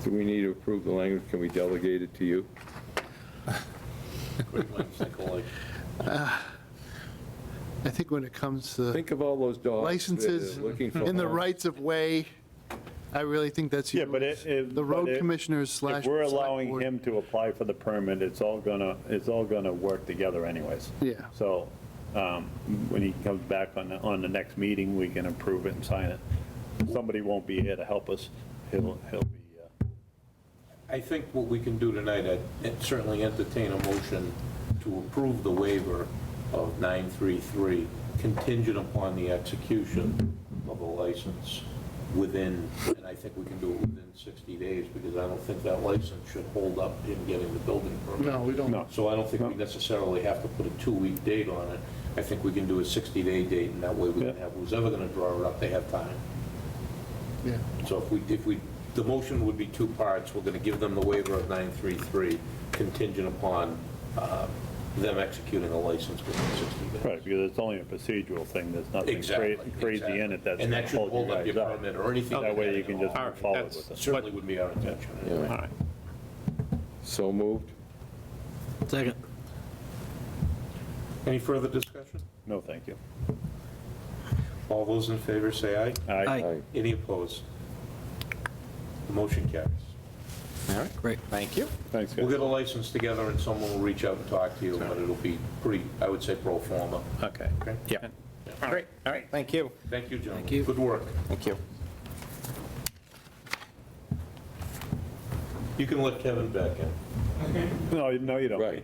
Do we need to approve the language? Can we delegate it to you? Quick ones, think alike. I think when it comes to Think of all those dogs. licenses that are looking for in the homes. rights of way, I really think that's Yeah, you. but The road commissioners slash. If we're select allowing board. him to apply for the permit, it's all gonna work together anyways. Yeah. So, when he comes back on the next meeting, we can approve it and sign it. Somebody won't be here to help us. He'll be, I think what we can do tonight, I'd certainly entertain a motion to approve the waiver of 933 contingent upon the execution of a license within, and I think we can do it within 60 days, because I don't think that license should hold up in getting the building permit. No, we don't. No. So I don't think we necessarily have to put a 2-week date on it. I think we can do a 60-day date, and that way we can have, who's ever gonna draw it up, they have time. Yeah. So if we, the motion would be 2 parts. We're going to give them the waiver of 933 contingent upon them executing a license within 60 days. Right, because it's only a procedural thing, there's nothing crazy in it that's And going that to should hold hold you up your guys up. permit or anything. That way you can just All move right, forward that's- with it. Certainly would be our intention. All right. So moved? Second. Any further discussion? No, thank you. All those in favor say aye. Aye. Any opposed? The motion carries. All right, Great. thank you. Thanks, We'll guys. get a license together and someone will reach out and talk to you, but it'll be pretty, I would say, pro forma. Okay. Okay? Yeah. Great, all right, thank you. Thank you, gentlemen. Thank you. Good work. Thank you. You can let Kevin back in. No, you don't. Right.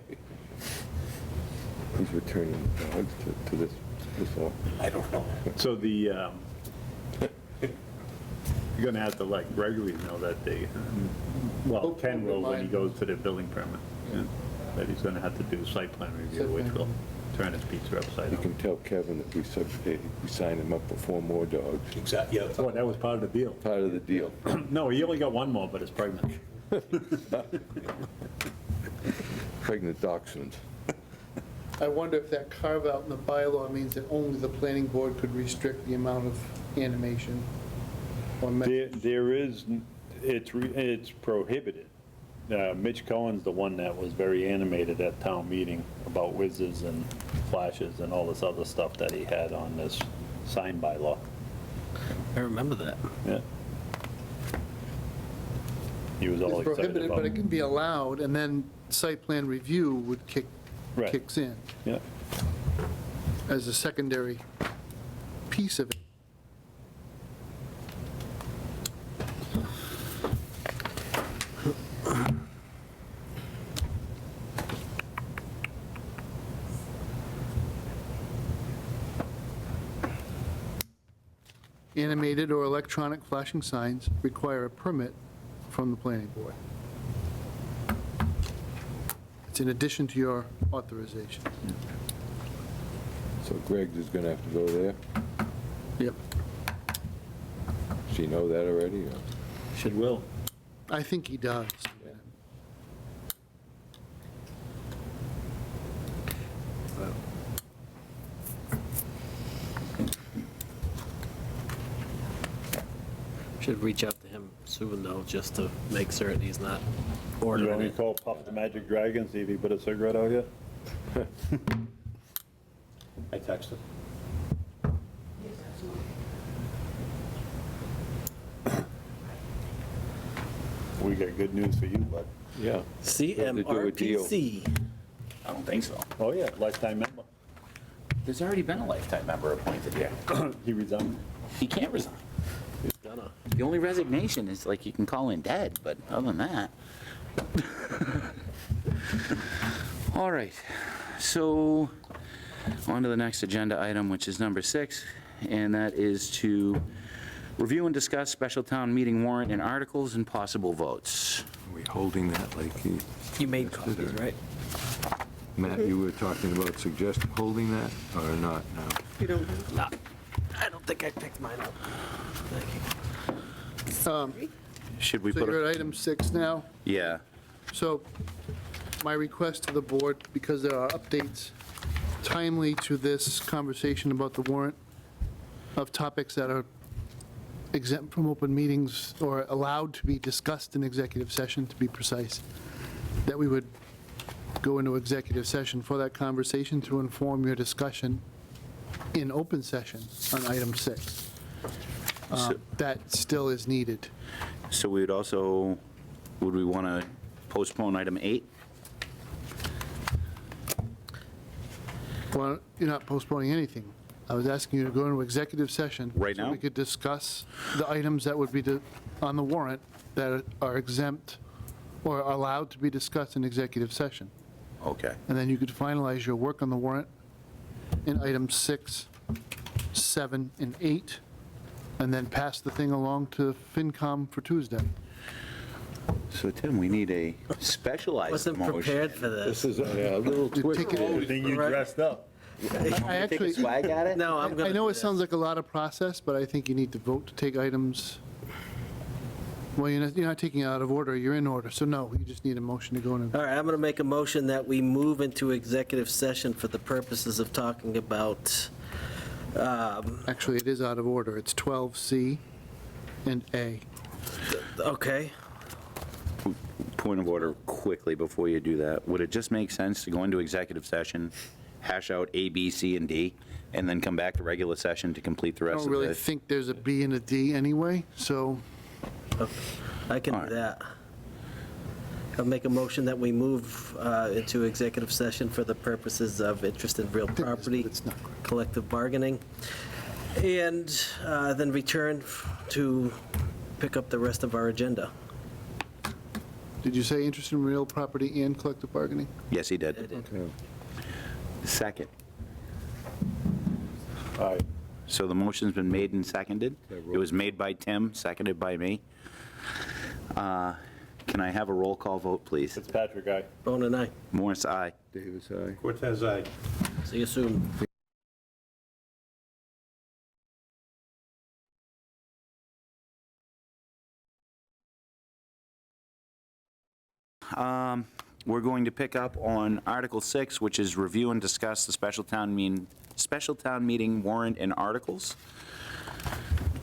He's returning dogs to this office. I don't know. So you're going to have to let Gregory know that well, Ken will when he goes to the building permit. Yeah. That he's going to have to do site plan review, which will turn his pizza upside You down. can tell Kevin that we signed him up for 4 more dogs. Exactly, yeah. Oh, that was part of the deal. Part of the deal. No, he only got 1 more, but it's pregnant. Pregnant dachshunds. I wonder if that carve-out in the bylaw means that only the planning board could restrict the amount of animation or There is, it's prohibited. Mitch Cohen's the one that was very animated at town meeting about whizzes and flashes and all this other stuff that he had on this sign bylaw. I remember that. Yeah. He was all It's excited prohibited, about but it can be allowed, and then site plan review would Right. kicks in Yeah. as a secondary piece of it. Animated or electronic flashing signs require a permit from the planning board. It's in addition to your authorization. So Greg is going to have to go there. Yep. Does he know that already? or- Should will. I think he does. Should reach out to him soon, though, just to make certain he's not You ordering want me to it. call Puff the Magic Dragon, see if he put a cigarette out yet? I texted. We got good news for you, bud. Yeah. CMRPC. I don't think so. Oh, yeah, lifetime member. There's already been a lifetime member appointed here. He resigned. He can't resign. Gonna. The only resignation is like you can call in dead, but other than that. All right, so on to the next agenda item, which is number 6, and that is to review and discuss special town meeting warrant and articles and possible votes. Are we holding that like he... You made copies, right? Matt, you were talking about suggesting holding that or not now? You don't. No, I don't think I picked mine up. Thank you. Should we So put you're a... at item 6 now. Yeah, So my request to the board, because there are updates timely to this conversation about the warrant of topics that are exempt from open meetings or allowed to be discussed in executive session, to be precise, that we would go into executive session for that conversation to inform your discussion in open session on item 6. That still is needed. so we would also, would we want to postpone item 8? Well, you're not postponing anything. I was asking you to go into executive session. Right So now? we could discuss the items that would be on the warrant that are exempt or are allowed to be discussed in executive session. Okay. And then you could finalize your work on the warrant in items 6, 7, and 8, and then pass the thing along to FinCom for Tuesday. So Tim, we need a specialized Wasn't motion. prepared for this. This is a little twist. Take it- Good thing you dressed up. I Take a actually, swag at it? No, I'm gonna. I know do it this. sounds like a lot of process, but I think you need to vote to take items Well, you're not taking it out of order, you're in order, so no, you just need a motion to go in. All right, I'm going to make a motion that we move into executive session for the purposes of talking about, Actually, it is out of order, it's 12C and A. okay, Point of order quickly before you do that. Would it just make sense to go into executive session, hash out A, B, C, and D, and then come back to regular session to complete the I rest don't of really the... think there's a B and a D anyway, so I can do that. I'll make a motion that we move into executive session for the purposes of interest in real property, it's not collective bargaining, and then return to pick up the rest of our agenda. did you say interest in real property and collective bargaining? Yes, he did. I did. Second. Aye. So the motion's been made and seconded. It was made by Tim, seconded by me. Can I have a roll call vote, please? Fitzpatrick, aye. Bone and I. Morris, aye. Davis, aye. Cortez, aye. See you soon. We're going to pick up on Article 6, which is review and discuss the special town meeting warrant and articles.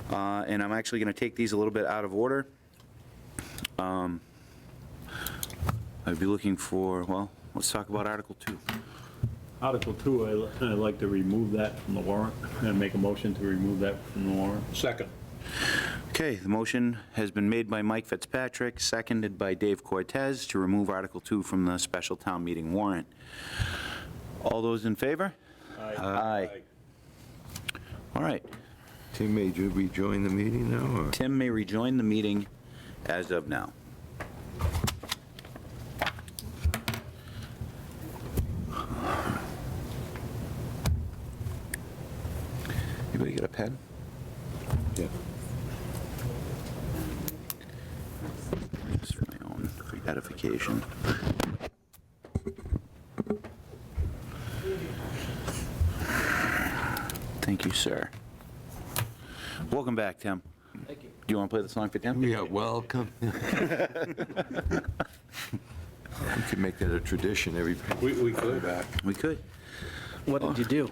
And I'm actually going to take these a little bit out of order. I'd be looking for, well, let's talk about Article 2. Article 2, I'd like to remove that from the warrant, and make a motion to remove that from the warrant. Second. Okay, the motion has been made by Mike Fitzpatrick, seconded by Dave Cortez to remove Article 2 from the special town meeting warrant. All those in favor? Aye. All right. Tim, may you rejoin the meeting now, or? Tim may rejoin the meeting as of now. Anybody get a pen? Yeah. Just for my own edification. Thank you, sir. Welcome back, Tim. Thank you. Do you want to play the song for Tim? Yeah, welcome. We could make that a tradition every. We could. Back. We could. What did you do?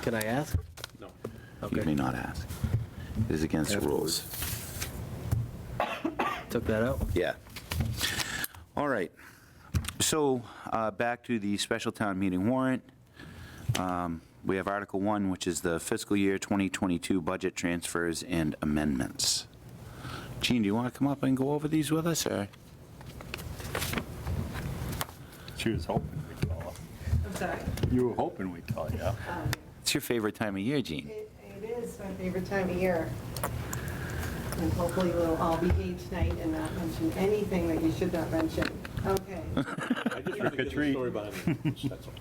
Can I ask? No. You may not ask. It is against the rules. Took that out? Yeah. All right. So back to the special town meeting warrant. We have Article 1, which is the fiscal year 2022 budget transfers and amendments. Gene, do you want to come up and go over these with us, or? She was hoping we'd call I'm sorry. her. You were hoping we'd call you. It's your favorite time of year, Gene. It is my favorite time of year. And hopefully we'll all behave tonight and not mention anything that you should not mention. Okay. I just want to get the story behind it. That's all.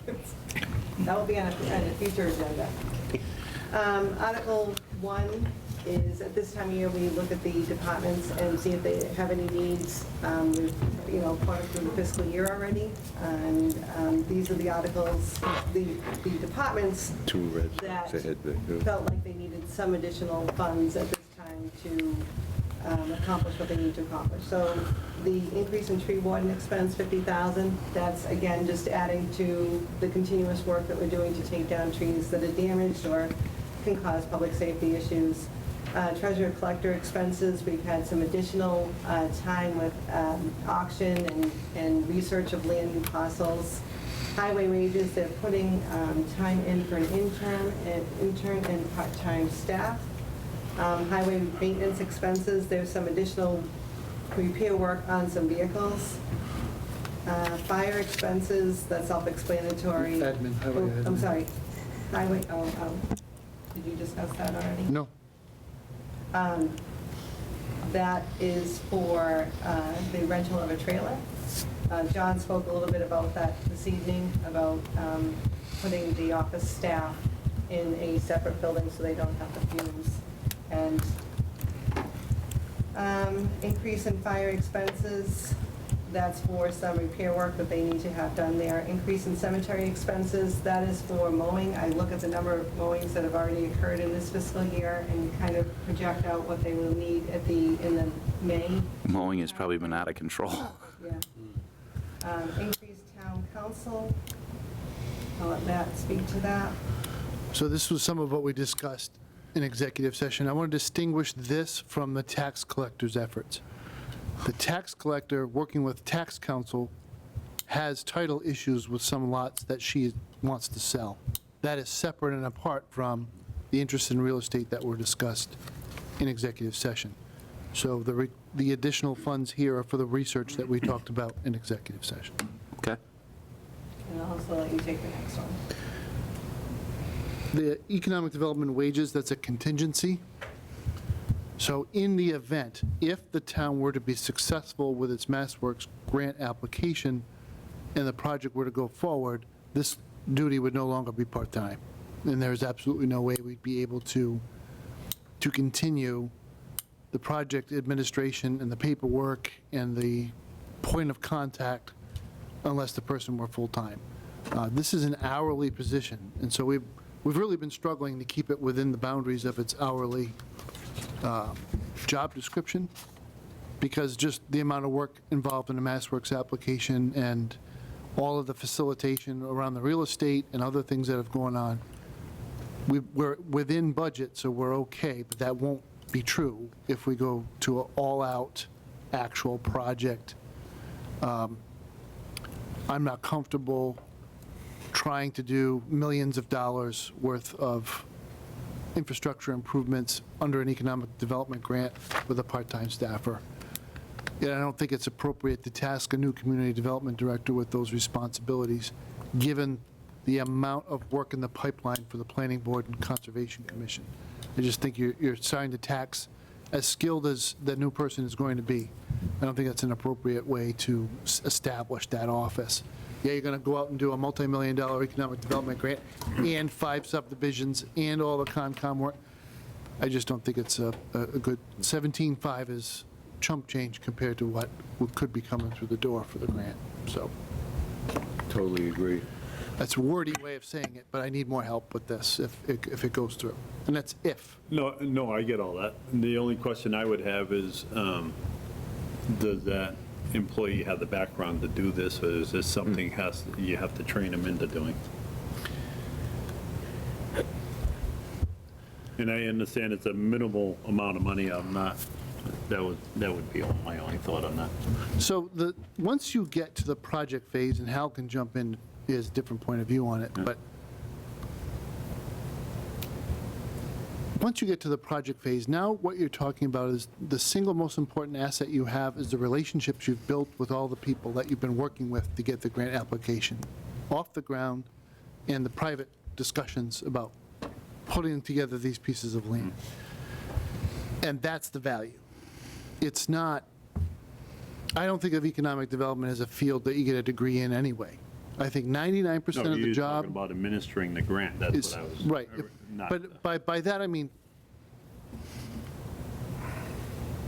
That will be on a future agenda. Article 1 is, at this time of year, we look at the departments and see if they have any needs. We've, gone through the fiscal year already, and these are the articles, the departments Two red that flags ahead there. felt like they needed some additional funds at this time to accomplish what they need to accomplish. So the increase in tree warden expense, $50,000, that's again just adding to the continuous work that we're doing to take down trees that are damaged or can cause public safety issues. Treasurer collector expenses, we've had some additional time with auction and research of land new parcels. Highway wages, they're putting time in for an intern and part-time staff. Highway maintenance expenses, there's some additional repair work on some vehicles. Fire expenses, that's self-explanatory. Admin, highway admin. I'm sorry, highway, did you discuss that already? No. That is for the rental of a trailer. John spoke a little bit about that this evening, about putting the office staff in a separate building so they don't have the fumes. And increase in fire expenses, That's for some repair work that they need to have done there. Increase in cemetery expenses, that is for mowing. I look at the number of mowings that have already occurred in this fiscal year and kind of project out what they will need in the May. Mowing has probably been out of control. Yeah. Increased town council. I'll let Matt speak to that. So this was some of what we discussed in executive session. I want to distinguish this from the tax collector's efforts. The tax collector, working with tax counsel, has title issues with some lots that she wants to sell. That is separate and apart from the interest in real estate that were discussed in executive session. So the additional funds here are for the research that we talked about in executive session. Okay. And I'll also let you take the next one. The economic development wages, that's a contingency. So in the event, if the town were to be successful with its MassWorks grant application and the project were to go forward, this duty would no longer be part-time. And there's absolutely no way we'd be able to continue the project administration and the paperwork and the point of contact unless the person were full-time. This is an hourly position, and so we've really been struggling to keep it within the boundaries of its hourly job description, because just the amount of work involved in a MassWorks application and all of the facilitation around the real estate and other things that have gone on, we're within budget, so we're okay, but that won't be true if we go to an all-out actual project. I'm not comfortable trying to do millions of dollars worth of infrastructure improvements under an economic development grant with a part-time staffer. And I don't think it's appropriate to task a new community development director with those responsibilities, given the amount of work in the pipeline for the Planning Board and Conservation Commission. I just think you're starting to tax as skilled as the new person is going to be. I don't think that's an appropriate way to establish that office. Yeah, you're going to go out and do a multi-million-dollar economic development grant and 5 subdivisions and all the Concom work. I just don't think it's a good, 17.5 is chump change compared to what could be coming through the door for the grant, so. Totally agree. That's a wordy way of saying it, but I need more help with this if it goes through. And that's if. No, I get all that. The only question I would have is, does that employee have the background to do this, or is this something you have to train them into doing? And I understand it's a minimal amount of money. That would be my only thought on that. So once you get to the project phase, and Hal can jump in, he has a different point of view on it, but once you get to the project phase, now what you're talking about is the single most important asset you have is the relationships you've built with all the people that you've been working with to get the grant application off the ground, and the private discussions about putting together these pieces of land. And that's the value. It's not, I don't think of economic development as a field that you get a degree in anyway. I think 99% of the No, you're job talking about administering the grant, that's is, what I was. right. not- But by that, I mean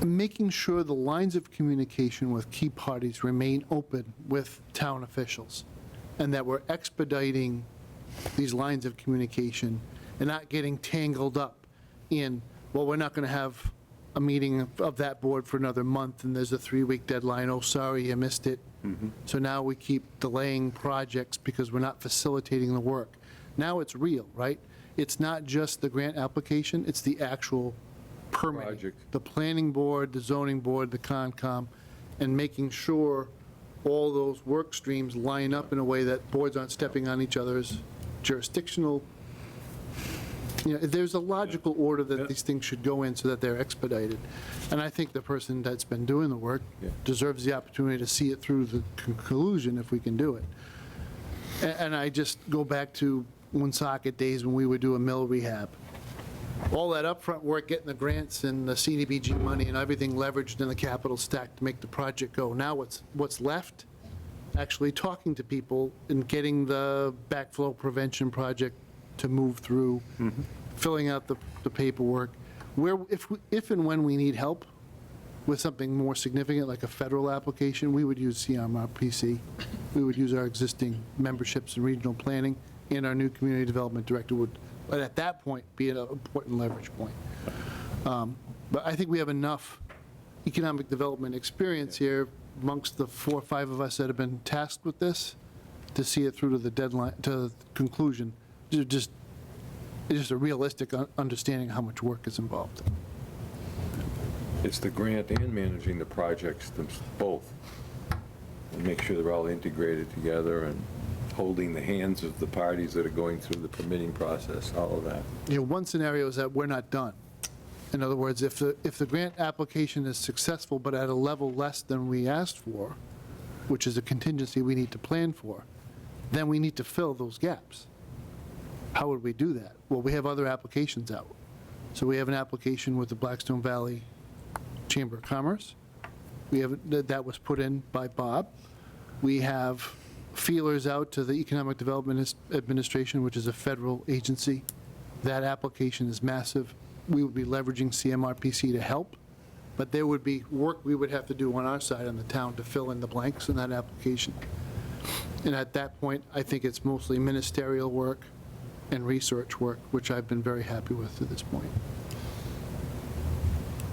making sure the lines of communication with key parties remain open with town officials, and that we're expediting these lines of communication and not getting tangled up in, well, we're not going to have a meeting of that board for another month, and there's a 3-week deadline, oh, sorry, you missed it. So now we keep delaying projects because we're not facilitating the work. Now it's real, right? It's not just the grant application, it's the actual permitting. Project. The planning board, the zoning board, the Concom, and making sure all those work streams line up in a way that boards aren't stepping on each other's jurisdictional. There's a logical order that these things should go in so that they're expedited. And I think the person that's been doing the work deserves the opportunity to see it through the conclusion if we can do it. And I just go back to Woonsocket days when we would do a mill rehab. All that upfront work, getting the grants and the CDBG money and everything leveraged in the capital stack to make the project go. Now what's left? Actually talking to people and getting the backflow prevention project to move through, filling out the paperwork. If and when we need help, with something more significant, like a federal application, we would use CMRPC. We would use our existing memberships in regional planning, and our new community development director would, but at that point, be an important leverage point. But I think we have enough economic development experience here amongst the 4 or 5 of us that have been tasked with this to see it through to the deadline, to the conclusion. Just a realistic understanding of how much work is involved. It's the grant and managing the projects, both. And make sure they're all integrated together and holding the hands of the parties that are going through the permitting process, all of that. One scenario is that we're not done. In other words, if the grant application is successful but at a level less than we asked for, which is a contingency we need to plan for, then we need to fill those gaps. How would we do that? Well, we have other applications out. So we have an application with the Blackstone Valley Chamber of Commerce. We have, that was put in by Bob. We have feelers out to the Economic Development Administration, which is a federal agency. That application is massive. We would be leveraging CMRPC to help, but there would be work we would have to do on our side on the town to fill in the blanks in that application. And at that point, I think it's mostly ministerial work and research work, which I've been very happy with to this point.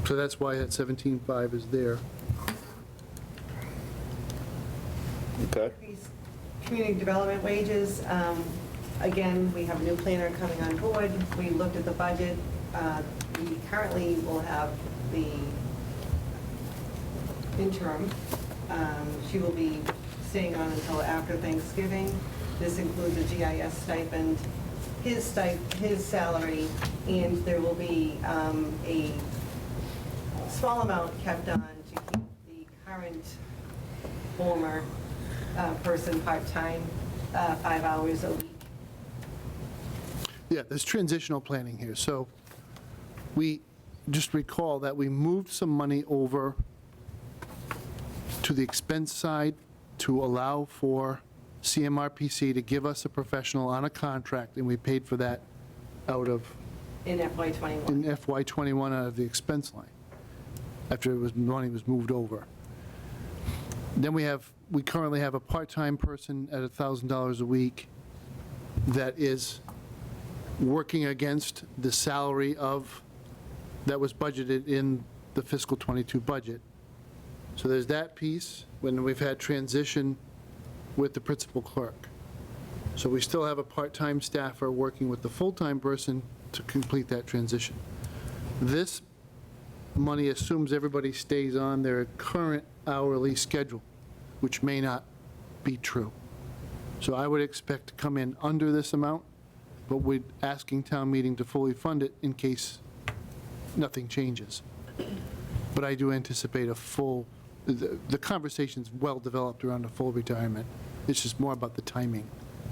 So that's why that 17.5 is there. Okay. Increase community development wages. Again, we have a new planner coming on board. We looked at the budget. We currently will have the interim. She will be staying on until after Thanksgiving. This includes a GIS stipend, his salary, and there will be a small amount kept on to keep the current former person part-time, 5 hours a week. Yeah, there's transitional planning here. So we just recall that we moved some money over to the expense side to allow for CMRPC to give us a professional on a contract, and we paid for that out of, In FY21. in FY21 out of the expense line, after money was moved over. Then we currently have a part-time person at $1,000 a week that is working against the salary that was budgeted in the fiscal '22 budget. So there's that piece, when we've had transition with the principal clerk. So we still have a part-time staffer working with the full-time person to complete that transition. This money assumes everybody stays on their current hourly schedule, which may not be true. So I would expect to come in under this amount, but we're asking town meeting to fully fund it in case nothing changes. But I do anticipate the conversation's well-developed around a full retirement. It's just more about the timing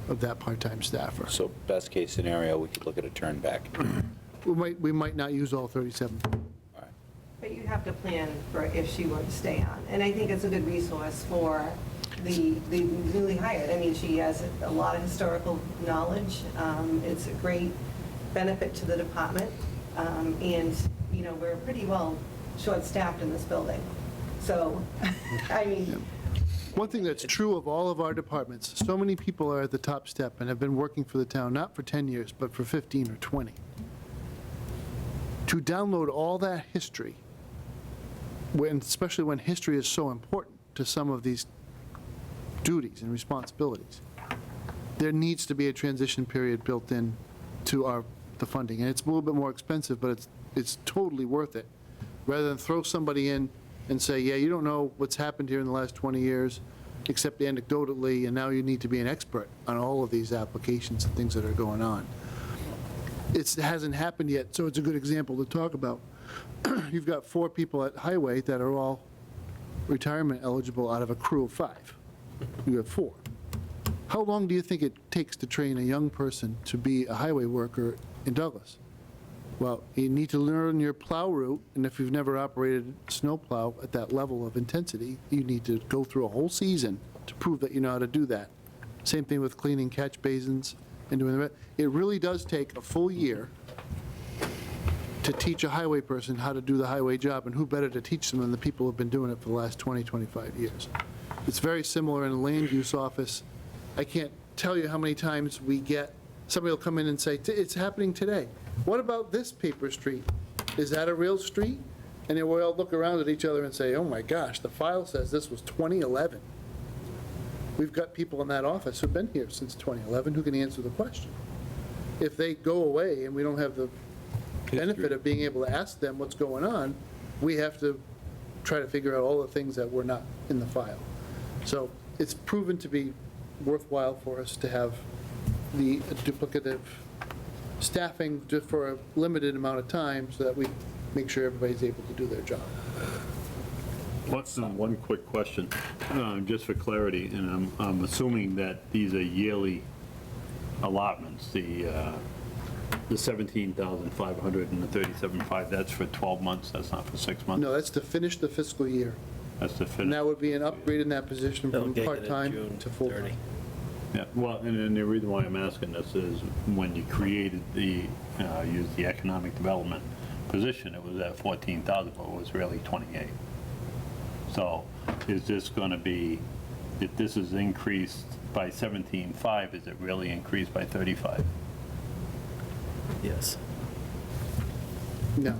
of that part-time staffer. So best case scenario, we could look at a turn back. We might not use all 37. But you have to plan for if she were to stay on. And I think it's a good resource for the newly hired. I mean, she has a lot of historical knowledge. It's a great benefit to the department. And, we're pretty well short-staffed in this building. So, I mean. One thing that's true of all of our departments, so many people are at the top step and have been working for the town, not for 10 years, but for 15 or 20. To download all that history, especially when history is so important to some of these duties and responsibilities, there needs to be a transition period built in to the funding. And it's a little bit more expensive, but it's totally worth it. Rather than throw somebody in and say, yeah, you don't know what's happened here in the last 20 years, except anecdotally, and now you need to be an expert on all of these applications and things that are going on. It hasn't happened yet, so it's a good example to talk about. You've got 4 people at Highway that are all retirement eligible out of a crew of 5. You have 4. How long do you think it takes to train a young person to be a highway worker in Douglas? Well, you need to learn your plow route, and if you've never operated snow plow at that level of intensity, you need to go through a whole season to prove that you know how to do that. Same thing with cleaning catch basins and doing the rest. It really does take a full year to teach a highway person how to do the highway job, and who better to teach them than the people who've been doing it for the last 20, 25 years. It's very similar in a land use office. I can't tell you how many times we get, somebody will come in and say, it's happening today. What about this paper street? Is that a real street? And then we all look around at each other and say, oh my gosh, the file says this was 2011. We've got people in that office who've been here since 2011 who can answer the question. If they go away and we don't have the benefit of being able to ask them what's going on, we have to try to figure out all the things that were not in the file. So it's proven to be worthwhile for us to have the duplicative staffing just for a limited amount of time so that we make sure everybody's able to do their job. One quick question, just for clarity, and I'm assuming that these are yearly allotments, the 17,500 and the 37,500, that's for 12 months, that's not for 6 months? No, that's to finish the fiscal year. That's to And finish. that would be an upgrade in that position They'll from get it in part-time June to full-time. 30. Yeah, well, and the reason why I'm asking this is when you created used the economic development position, it was at 14,000, but it was really 28. So is this going to be, if this is increased by 17.5, is it really increased by 35? Yes. No.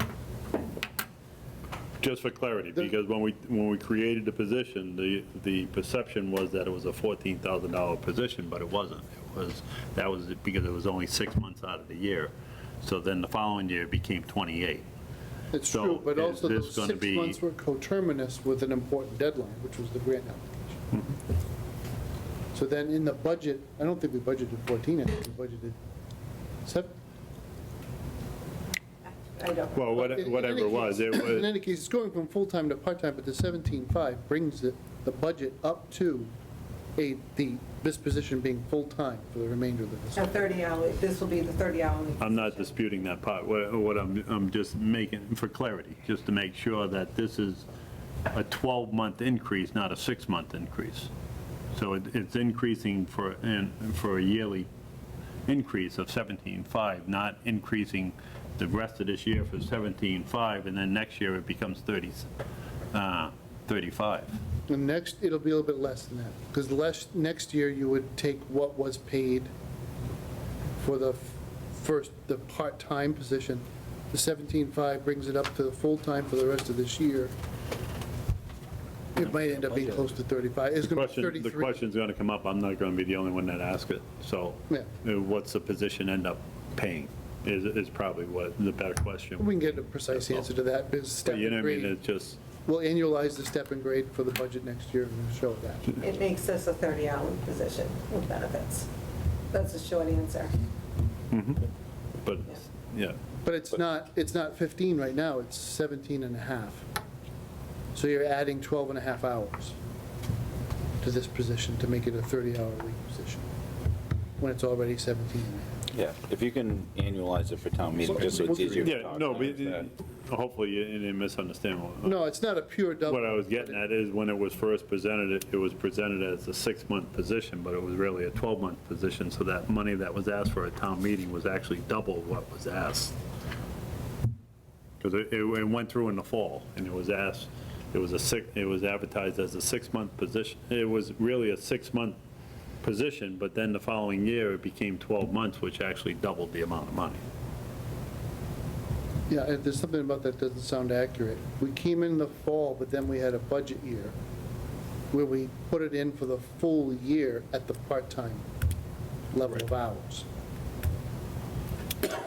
Just for clarity, because when we created the position, the perception was that it was a $14,000 position, but it wasn't. That was because it was only 6 months out of the year. So then the following year it became 28. It's So true, but is also this those gonna 6 be- months were coterminous with an important deadline, which was the grant application. So then in the budget, I don't think we budgeted 14, I think we budgeted 7. I don't. Well, whatever it was, In any case, it's going from full-time to part-time, but the 17.5 brings the budget up to this position being full-time for the remainder of the fiscal. At 30 hour, this will be the 30-hour week. I'm not disputing that part. What I'm just making, for clarity, just to make sure that this is a 12-month increase, not a 6-month increase. So it's increasing for a yearly increase of 17.5, not increasing the rest of this year for 17.5, and then next year it becomes 35. And next, it'll be a little bit less than that, because next year you would take what was paid for the part-time position. The 17.5 brings it up to the full-time for the rest of this year. It might end up being close to 35. It's going to be 33. The question's going to come up. I'm not going to be the only one that asks it. So what's the position end up paying is probably what the better question. We can get a precise answer to that, because step You know and what I mean? grade, It's just, we'll annualize the step and grade for the budget next year and show that. It makes this a 30-hour position with benefits. That's a short answer. but, yeah. But it's not 15 right now, it's 17 and a half. So you're adding 12 and a half hours to this position to make it a 30-hour week position, when it's already 17 and a half. Yeah, if you can annualize it for town meeting, just so it's easier to Yeah, talk no, about. but hopefully you didn't misunderstand. No, it's not a pure double. What I was getting at is when it was first presented, it was presented as a 6-month position, but it was really a 12-month position, so that money that was asked for at town meeting was actually double what was asked. Because it went through in the fall, and it was asked, it was advertised as a 6-month position. It was really a 6-month position, but then the following year, it became 12 months, which actually doubled the amount of money. Yeah, there's something about that doesn't sound accurate. We came in the fall, but then we had a budget year where we put it in for the full year at the part-time level of hours.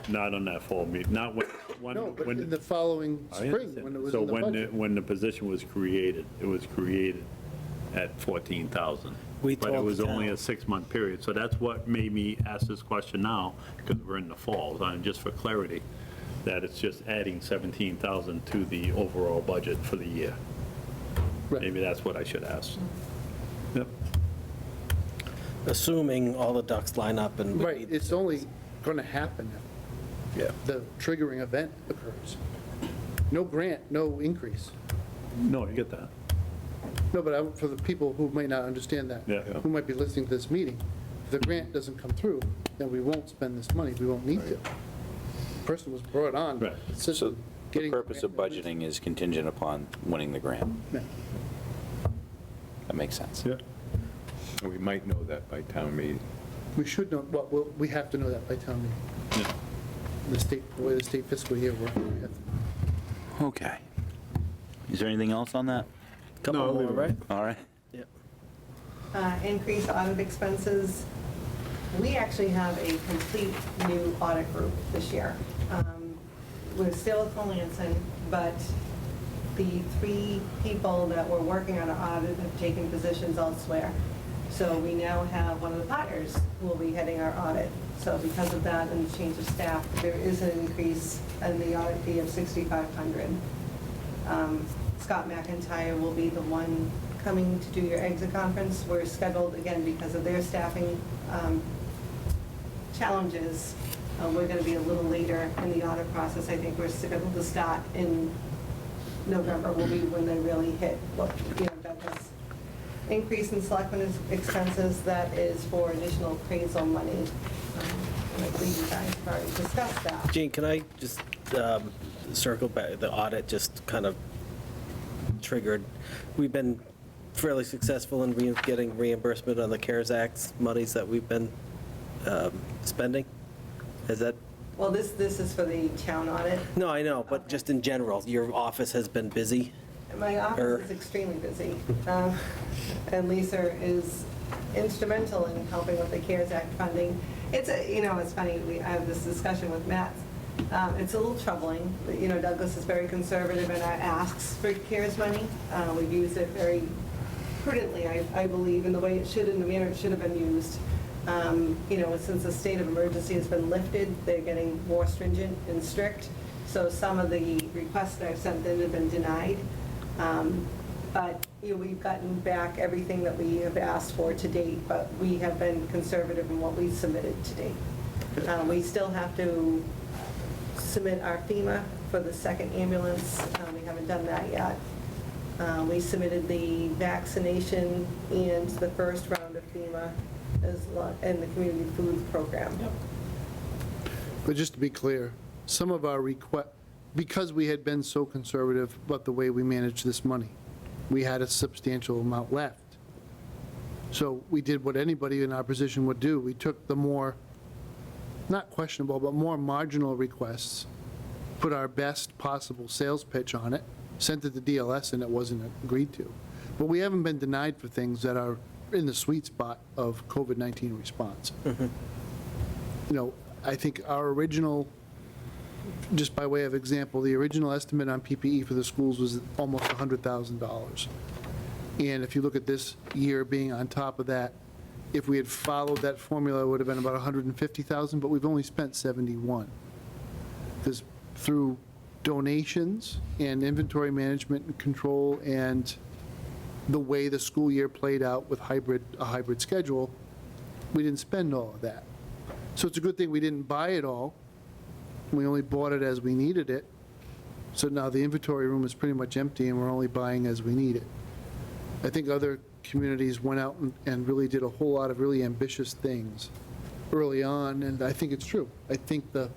Not on that fall meeting, not when. No, but in the following I spring, understand. when it was So in the budget. when the position was created, it was created at 14,000. We But it told was the only town. a 6-month period, so that's what made me ask this question now, because we're in the fall, and just for clarity, that it's just adding 17,000 to the overall budget for the year. Right. Maybe that's what I should ask. Yep. Assuming all the ducks line up and. Right, it's only going to happen Yeah. if the triggering event occurs. No grant, no increase. No, you get that. No, but for the people who might not understand that, Yeah. who might be listening to this meeting, if the grant doesn't come through, then we won't spend this money, we won't need to. person was brought on. Right. It's just So the getting- purpose of budgeting is contingent upon winning the grant. Yeah. That makes sense. Yeah. We might know that by town meeting. We should know, well, we have to know that by town meeting. The way the state fiscal year works. we have to- Okay. Is there anything else on that? Couple more, right? All right. Yep. Increased audit expenses. We actually have a complete new audit group this year. We're still at Melanson, but the 3 people that were working on our audit have taken positions elsewhere. So we now have one of the partners who will be heading our audit. So because of that and the change of staff, there is an increase in the audit fee of $6,500. Scott McIntyre will be the one coming to do your exit conference. We're scheduled, again, because of their staffing challenges, we're going to be a little later in the audit process. I think we're scheduled to start in November will be when they really hit what, Douglas. Increase in selectmen expenses, that is for additional appraisal money. And I believe you guys have already discussed that. Gene, can I just circle back? The audit just kind of triggered. We've been fairly successful in getting reimbursement on the CARES Act monies that we've been spending. Is that? Well, this is for the town audit. No, I know, but just in general, your office has been busy? My office is extremely busy. And Lisa is instrumental in helping with the CARES Act funding. It's funny, I have this discussion with Matt. It's a little troubling, but, Douglas is very conservative in our asks for CARES money. We've used it very prudently, I believe, in the way it should, in the manner it should have been used. Since the state of emergency has been lifted, they're getting more stringent and strict. So some of the requests that I've sent in have been denied. But we've gotten back everything that we have asked for to date, but we have been conservative in what we submitted to date. We still have to submit our Fema for the second ambulance. We haven't done that yet. We submitted the vaccination and the first round of Fema and the community food program. But just to be clear, some of our requests, because we had been so conservative about the way we managed this money, we had a substantial amount left. So we did what anybody in our position would do. We took the more, not questionable, but more marginal requests, put our best possible sales pitch on it, sent it to DLS, and it wasn't agreed to. But we haven't been denied for things that are in the sweet spot of COVID-19 response. I think our original, just by way of example, the original estimate on PPE for the schools was almost $100,000. And if you look at this year being on top of that, if we had followed that formula, it would have been about $150,000, but we've only spent 71. Because through donations and inventory management and control and the way the school year played out with a hybrid schedule, we didn't spend all of that. So it's a good thing we didn't buy it all. We only bought it as we needed it. So now the inventory room is pretty much empty and we're only buying as we need it. I think other communities went out and really did a whole lot of really ambitious things early on, and I think it's true. I think the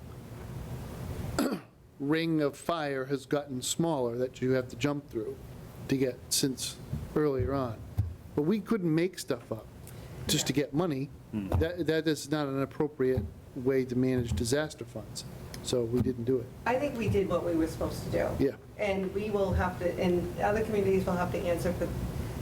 ring of fire has gotten smaller that you have to jump through to get since earlier on. But we couldn't make stuff up just to get money. That is not an appropriate way to manage disaster funds. So we didn't do it. I think we did what we were supposed to do. Yeah. And we will have to, and other communities will have to answer for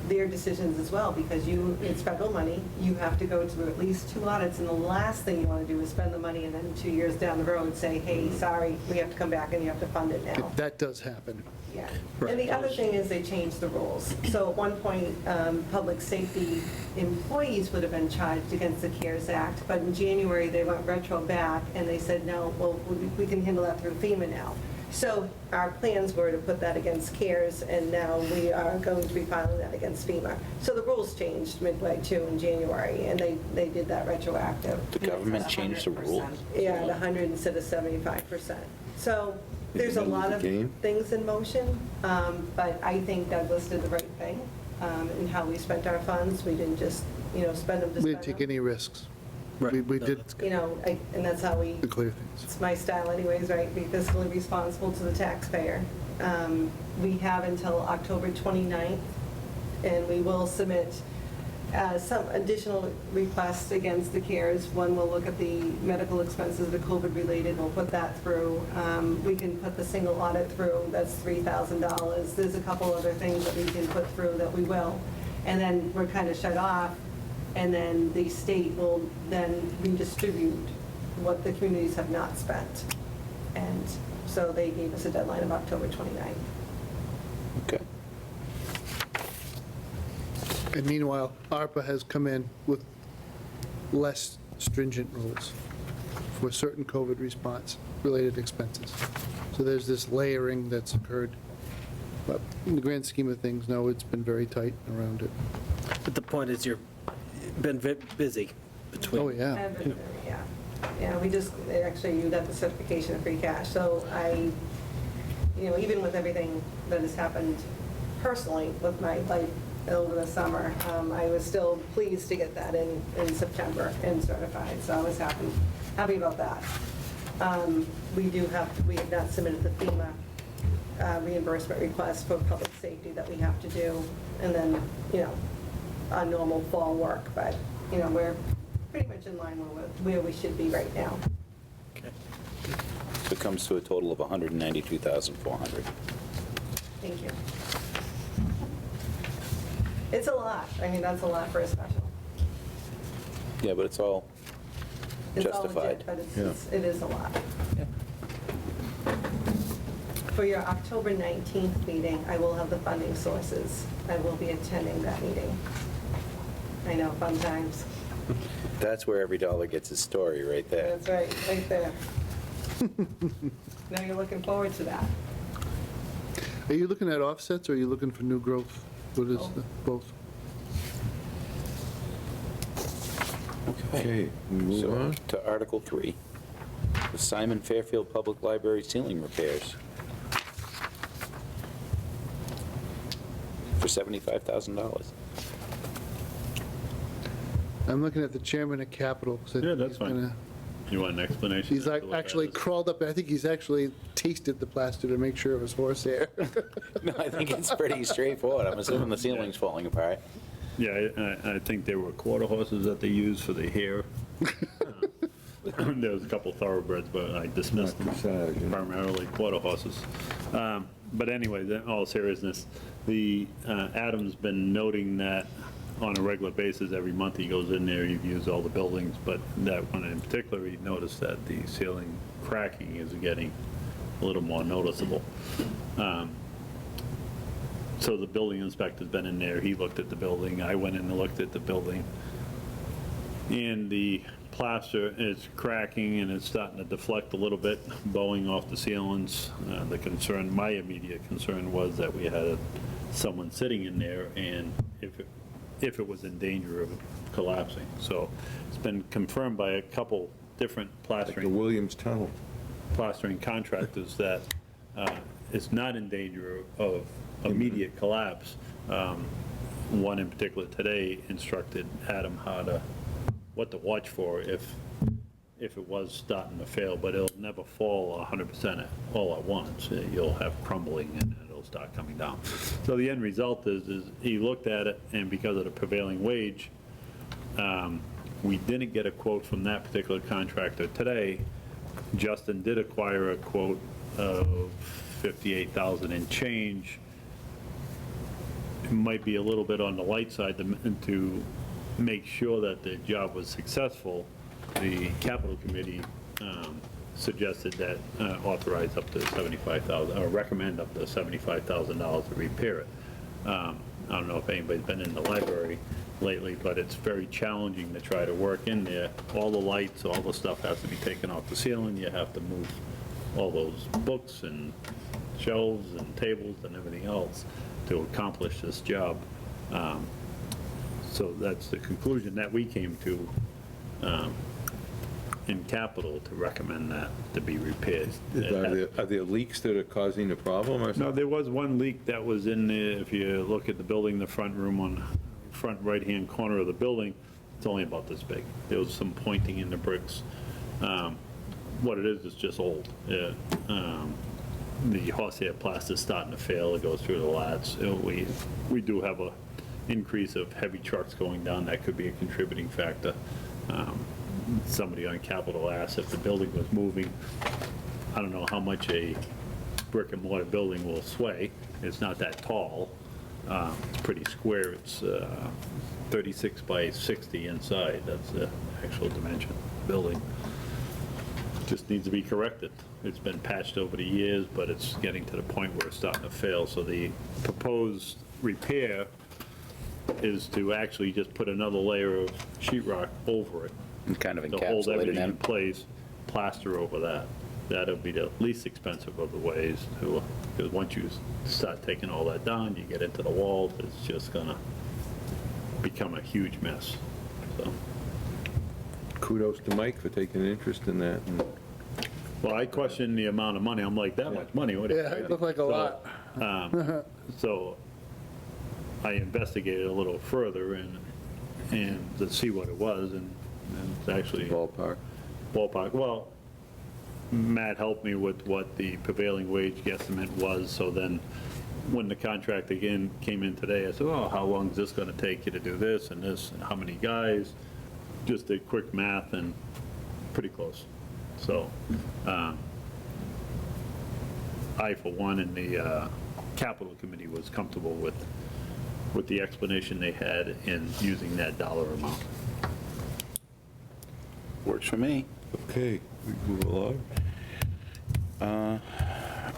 their decisions as well, because it's federal money, you have to go through at least 2 audits, and the last thing you want to do is spend the money and then 2 years down the road say, hey, sorry, we have to come back and you have to fund it now. That does happen. Yeah. And the other thing is they changed the rules. So at one point, public safety employees would have been charged against the CARES Act, but in January, they went retro back and they said, no, well, we can handle that through FEMA now. So our plans were to put that against CARES, and now we are going to be filing that against FEMA. So the rules changed midway too in January, and they did that retroactive. The government changed the rules? Yeah, at 100 instead of 75%. So there's a lot of things in motion, but I think Douglas did the right thing in how we spent our funds. We didn't just, spend them to spend them. We didn't take any risks. We No, did that's good. You know, and that's how we, the clear things. it's my style anyways, right, be fiscally responsible to the taxpayer. We have until October 29th, and we will submit some additional requests against the CARES. One will look at the medical expenses that are COVID-related, we'll put that through. We can put the single audit through, that's $3,000. There's a couple other things that we can put through that we will. And then we're kind of shut off, and then the state will then redistribute what the communities have not spent. And so they gave us a deadline of October 29th. Okay. And meanwhile, ARPA has come in with less stringent rules for certain COVID response-related expenses. So there's this layering that's occurred. But in the grand scheme of things, no, it's been very tight around it. But the point is, you've been busy between. Oh, yeah. Yeah, yeah, we just, actually, you got the certification of free cash, so I, you know, even with everything that has happened personally with my life over the summer, I was still pleased to get that in September and certified, so I was happy about that. We have not submitted the Fema reimbursement request for public safety that we have to do, and then, you know, our normal fall work, but, you know, we're pretty much in line where we should be right now. Okay. So it comes to a total of $192,400. Thank you. It's a lot. I mean, that's a lot for a special. Yeah, but it's all It's all justified. legit, but it is a lot. For your October 19th meeting, I will have the funding sources. I will be attending that meeting. I know, fun times. That's where every dollar gets its story, right there. That's right there. Now you're looking forward to that. Are you looking at offsets, or are you looking for new growth? What is both? Okay, move So on. to Article 3, the Simon Fairfield Public Library ceiling repairs for $75,000. I'm looking at the chairman of Capital. Yeah, that's fine. You want an explanation? He's as to what actually that is? crawled up, I think he's actually tasted the plaster to make sure it was horsehair. No, I think it's pretty straightforward. I'm assuming the ceiling's falling apart. Yeah, I think they were quarter horses that they used for the hair. There was a couple thoroughbreds, but I dismissed them, primarily quarter horses. But anyway, in all seriousness, Adam's been noting that on a regular basis, every month he goes in there, he views all the buildings, but that one in particular, he noticed that the ceiling cracking is getting a little more noticeable. So the building inspector's been in there, he looked at the building, I went in and looked at the building, and the plaster is cracking and it's starting to deflect a little bit, bowing off the ceilings. The concern, my immediate concern, was that we had someone sitting in there, and if it was in danger of collapsing. So it's been confirmed by a couple different The Williams Tunnel. plastering contractors that it's not in danger of immediate collapse. One in particular today instructed Adam what to watch for if it was starting to fail, but it'll never fall 100% all at once. You'll have crumbling and it'll start coming down. So the end result is he looked at it, and because of the prevailing wage, we didn't get a quote from that particular contractor today. Justin did acquire a quote of $58,000 and change. It might be a little bit on the light side to make sure that the job was successful. The capital committee suggested that authorize up to $75,000, or recommend up to $75,000 to repair it. I don't know if anybody's been in the library lately, but it's very challenging to try to work in there. All the lights, all the stuff has to be taken off the ceiling. You have to move all those books and shelves and tables and everything else to accomplish this job. So that's the conclusion that we came to in capital, to recommend that to be repaired. Are there leaks that are causing the problem, or something? No, there was one leak that was in there. If you look at the building, the front room on the front right-hand corner of the building, It's only about this big. There was some pointing in the bricks. What it is just old. Yeah. The horsehair plaster's starting to fail. It goes through the lats. We do have a increase of heavy trucks going down. That could be a contributing factor. Somebody on Capitol asked if the building was moving. I don't know how much a brick and mortar building will sway. It's not that tall. It's pretty square. It's 36 by 60 inside. That's the actual dimension of the building. Just needs to be corrected. It's been patched over the years, but it's getting to the point where it's starting to fail. So the proposed repair is to actually just put another layer of sheetrock over it. And kind of To hold encapsulate it everything in in. place, plaster over that. That'll be the least expensive of the ways to, because once you start taking all that down, you get into the walls, it's just gonna become a huge mess, so. Kudos to Mike for taking an interest in that. And Well, I question the amount of money. I'm like, that much money? What Yeah, it looked like a lot. So I investigated a little further and to see what it was, and it's actually. Ballpark. Well, Matt helped me with what the prevailing wage guesstimate was, so then when the contract again came in today, I said, oh, how long is this gonna take you to do this and this, and how many guys? Just did quick math and pretty close. So, I, for one, and the capital committee was comfortable with the explanation they had in using that dollar amount. Works for me. Okay, we move along.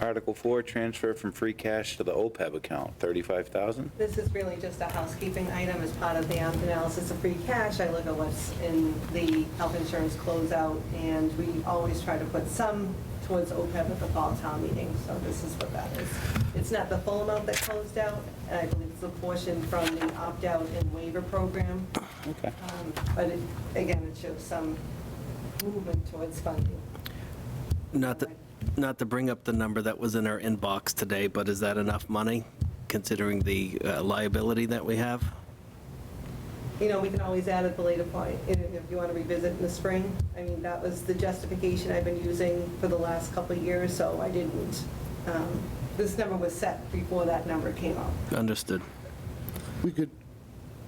Article 4, transfer from free cash to the OPEB account, $35,000. This is really just a housekeeping item as part of the analysis of free cash. I look at what's in the health insurance closeout, and we always try to put some towards OPEB at the fall town meeting, so this is what that is. It's not the full amount that closed out, and I believe it's a portion from the opt-out and waiver program. Okay. But again, it shows some movement towards funding. Not to bring up the number that was in our inbox today, but is that enough money, considering the liability that we have? You know, we can always add at the later point, if you want to revisit in the spring. I mean, that was the justification I've been using for the last couple of years, so I didn't, this number was set before that number came up. Understood. We could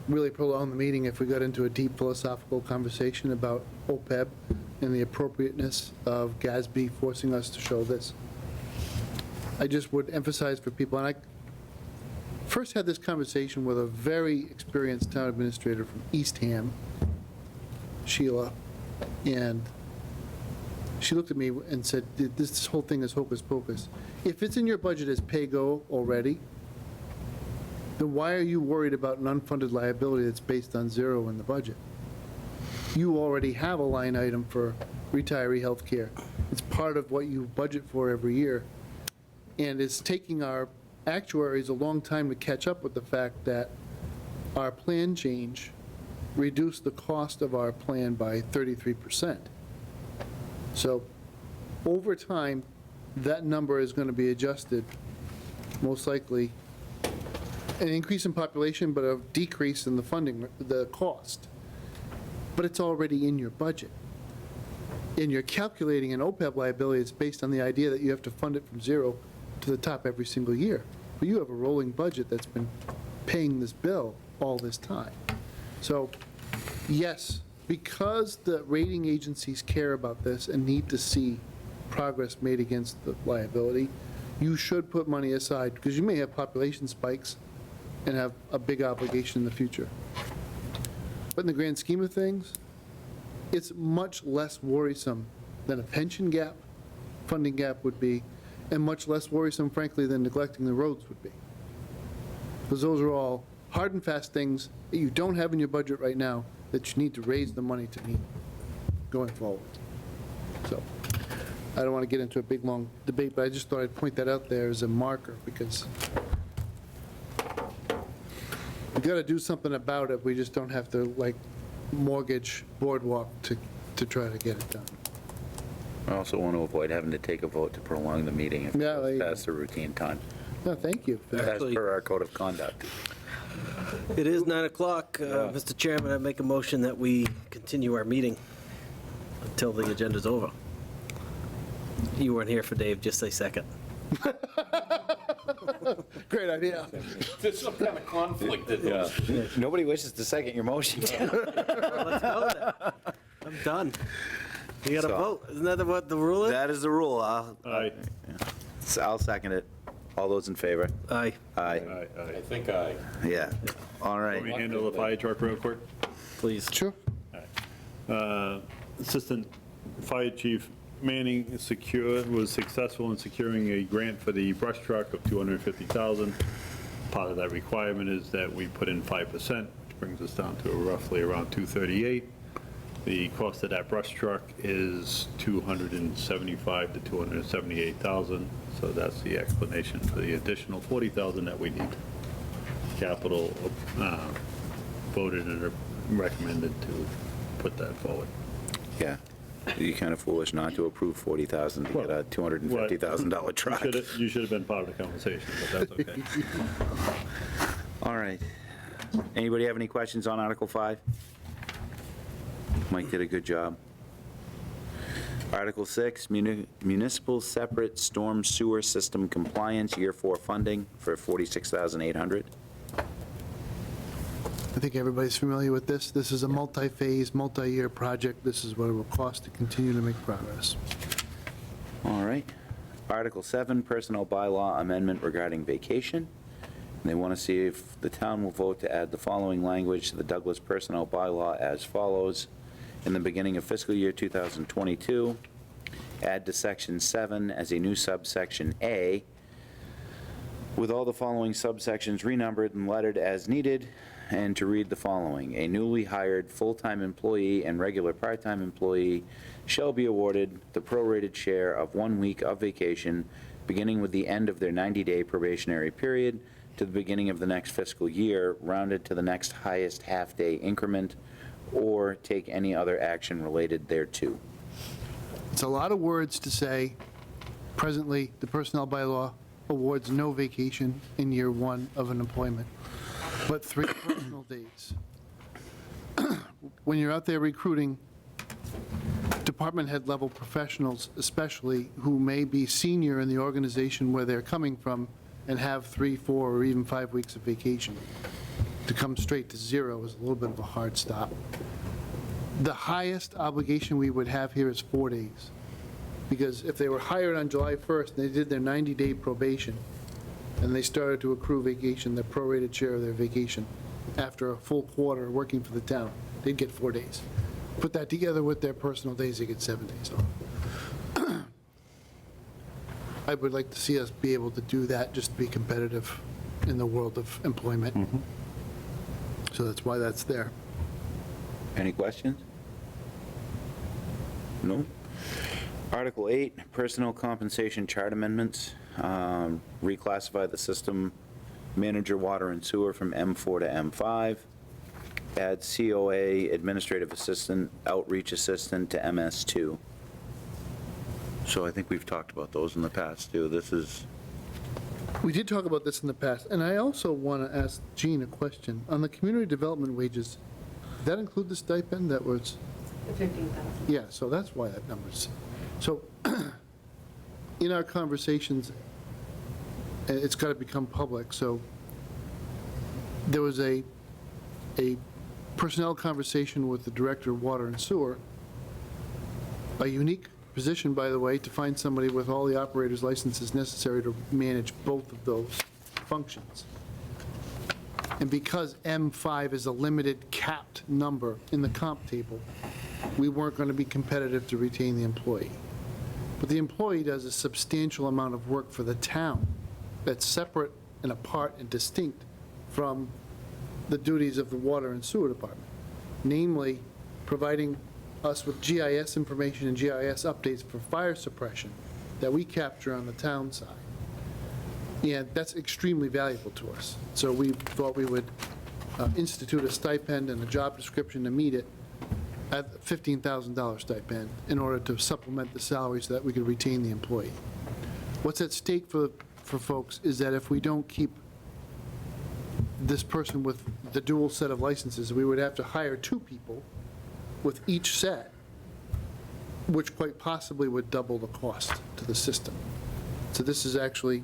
really prolong the meeting if we got into a deep philosophical conversation about OPEB and the appropriateness of GASB forcing us to show this. I just would emphasize for people, and I first had this conversation with a very experienced town administrator from Eastham, Sheila, and she looked at me and said, this whole thing is hocus pocus. If it's in your budget as pay-go already, then why are you worried about an unfunded liability that's based on zero in the budget? You already have a line item for retiree health care. It's part of what you budget for every year. And it's taking our actuaries a long time to catch up with the fact that our plan change reduced the cost of our plan by 33%. So over time, that number is going to be adjusted, most likely an increase in population, but a decrease in the funding, the cost. But it's already in your budget. And you're calculating an OPEB liability that's based on the idea that you have to fund it from zero to the top every single year. But you have a rolling budget that's been paying this bill all this time. So, yes, because the rating agencies care about this and need to see progress made against the liability, you should put money aside, because you may have population spikes and have a big obligation in the future. But in the grand scheme of things, it's much less worrisome than a pension gap, funding gap would be, and much less worrisome, frankly, than neglecting the roads would be. Because those are all hard and fast things that you don't have in your budget right now that you need to raise the money to meet going forward. So, I don't want to get into a big, long debate, but I just thought I'd point that out there as a marker, because we got to do something about it. We just don't have to, like, mortgage Boardwalk to try to get it done. I also want to avoid having to take a vote to prolong the meeting if Yeah, it's past the routine time, No, thank you. as per our code of conduct. It is 9 o'clock. Mr. Chairman, I make a motion that we continue our meeting until the agenda's over. You weren't here for Dave, just say second. Great idea. There's some kind of conflict in those. Nobody wishes to second your motion. Let's go then. I'm done. You got to So- vote. Isn't that what the rule is? That is the rule. Aye. I'll second it. All those in favor? Aye. Aye. I think I. Yeah. All Let me right. handle the fire truck real quick. Please. Sure. Assistant Fire Chief Manning was successful in securing a grant for the brush truck of $250,000. Part of that requirement is that we put in 5%, which brings us down to roughly around $238,000. The cost of that brush truck is $275,000 to $278,000, so that's the explanation for the additional $40,000 that we need. Capital voted and recommended to put that forward. Yeah. You're kind of foolish not to approve 40,000 to get a $250,000 truck. You should have been part of the conversation, but that's okay. All right. Anybody have any questions on Article 5? Mike did a good job. Article 6, municipal separate storm sewer system compliance, year 4 funding for $46,800. I think everybody's familiar with this. This is a multi-phase, multi-year project. This is what it will cost to continue to make progress. All right. Article 7, personnel bylaw amendment regarding vacation. And they want to see if the town will vote to add the following language to the Douglas personnel bylaw as follows. In the beginning of fiscal year 2022, add to section 7 as a new subsection A, with all the following subsections renumbered and lettered as needed, and to read the following. A newly hired full-time employee and regular part-time employee shall be awarded the prorated share of 1 week of vacation, beginning with the end of their 90-day probationary period to the beginning of the next fiscal year, rounded to the next highest half-day increment, or take any other action related thereto. It's a lot of words to say. Presently, the personnel bylaw awards no vacation in year 1 of an employment, but 3 personal days. When you're out there recruiting department head level professionals, especially who may be senior in the organization where they're coming from and have 3, 4, or even 5 weeks of vacation, to come straight to 0 is a little bit of a hard stop. The highest obligation we would have here is 4 days, because if they were hired on July 1st, and they did their 90-day probation, and they started to accrue vacation, their prorated share of their vacation, after a full quarter working for the town, they'd get 4 days. Put that together with their personal days, they get 7 days off. I would like to see us be able to do that, just to be competitive in the world of employment. So that's why that's there. Any questions? No? Article 8, personnel compensation chart amendments. Reclassify the system manager water and sewer from M4 to M5. Add COA administrative assistant, outreach assistant to MS2. So I think we've talked about those in the past, too. This is, We did talk about this in the past, and I also want to ask Jean a question. On the community development wages, did that include the stipend that was? The 15,000. Yeah, so that's why that number's, so in our conversations, it's got to become public, so there was a personnel conversation with the Director of Water and Sewer, a unique position, by the way, to find somebody with all the operator's licenses necessary to manage both of those functions. And because M5 is a limited capped number in the comp table, we weren't going to be competitive to retain the employee. But the employee does a substantial amount of work for the town that's separate and apart and distinct from the duties of the water and sewer department, namely providing us with GIS information and GIS updates for fire suppression that we capture on the town side. And that's extremely valuable to us. So we thought we would institute a stipend and a job description to meet it at $15,000 stipend in order to supplement the salary so that we could retain the employee. What's at stake for folks is that if we don't keep this person with the dual set of licenses, we would have to hire 2 people with each set, which quite possibly would double the cost to the system. So this is actually,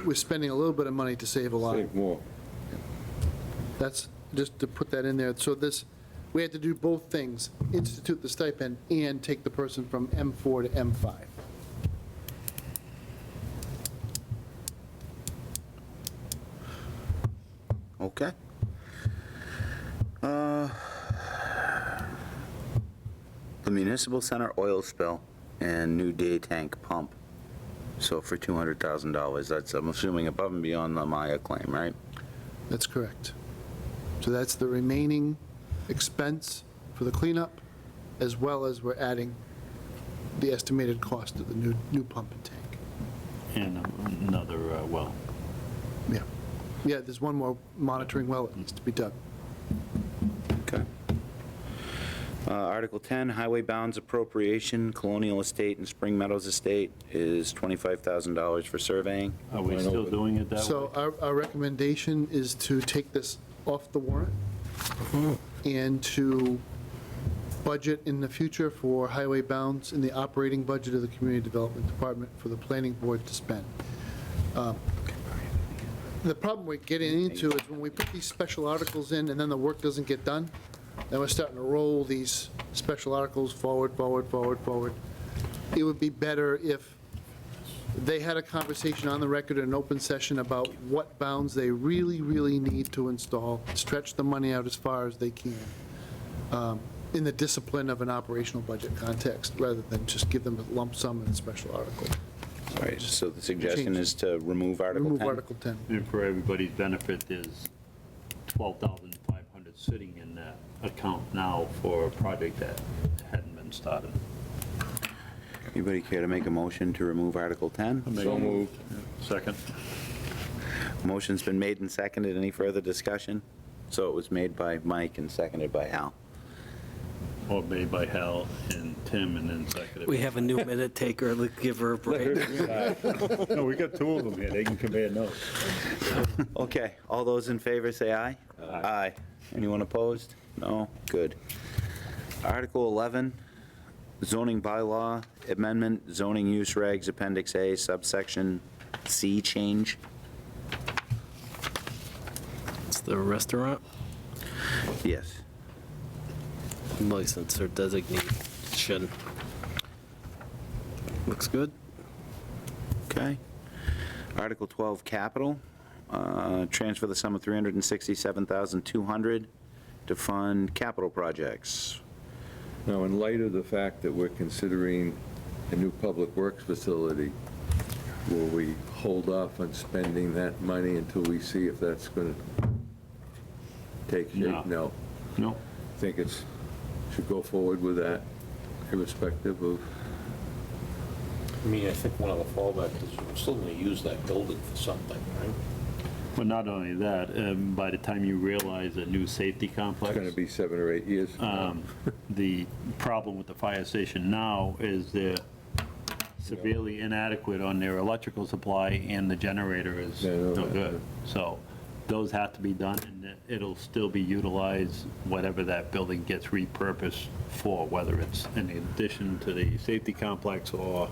we're spending a little bit of money to save a lot. Save more. That's, just to put that in there. So this, we had to do both things, institute the stipend and take the person from M4 to M5. Okay. The municipal center oil spill and new day tank pump. So for $200,000, that's, I'm assuming, above and beyond the Maya claim, right? That's correct. So that's the remaining expense for the cleanup, as well as we're adding the estimated cost of the new pump and tank. And another well. Yeah. Yeah, there's one more monitoring well that needs to be dug. Okay. Article 10, highway bounds appropriation, Colonial Estate and Spring Meadows Estate is $25,000 for surveying. Are we still doing it that way? So our recommendation is to take this off the warrant and to budget in the future for highway bounds in the operating budget of the Community Development Department for the planning board to spend. The problem we're getting into is when we put these special articles in and then the work doesn't get done, then we're starting to roll these special articles forward. It would be better if they had a conversation on the record in an open session about what bounds they really, really need to install, stretch the money out as far as they can, in the discipline of an operational budget context, rather than just give them a lump sum in a special article. All right, so the suggestion is to remove Article 10? Remove Article 10. And for everybody's benefit, there's $12,500 sitting in that account now for a project that hadn't been started. Anybody care to make a motion to remove Article 10? So moved. Second. Motion's been made and seconded. Any further discussion? So it was made by Mike and seconded by Al. Or made by Hal and Tim and then seconded. We have a new minute taker, let's give her a break. No, we got 2 of them here, they can compare notes. Okay, all those in favor say aye. Aye. Anyone opposed? No? Good. Article 11, zoning bylaw amendment, zoning use regs, Appendix A, subsection C change. It's the restaurant Yes. license or designation. Looks good. Okay. Article 12, capital, transfer the sum of $367,200 to fund capital projects. Now, in light of the fact that we're considering a new public works facility, will we hold off on spending that money until we see if that's going to take shape? No. No. Think it's, should go forward with that, irrespective of, I mean, I think one of the fallbacks is we're still going to use that building for something, right? But not only that, by the time you realize a new safety complex. it's going to be 7 or 8 years from now. The problem with the fire station now is they're severely inadequate on their electrical supply, and the generator is no good. So those have to be done, and it'll still be utilized, whatever that building gets repurposed for, whether it's in addition to the safety complex or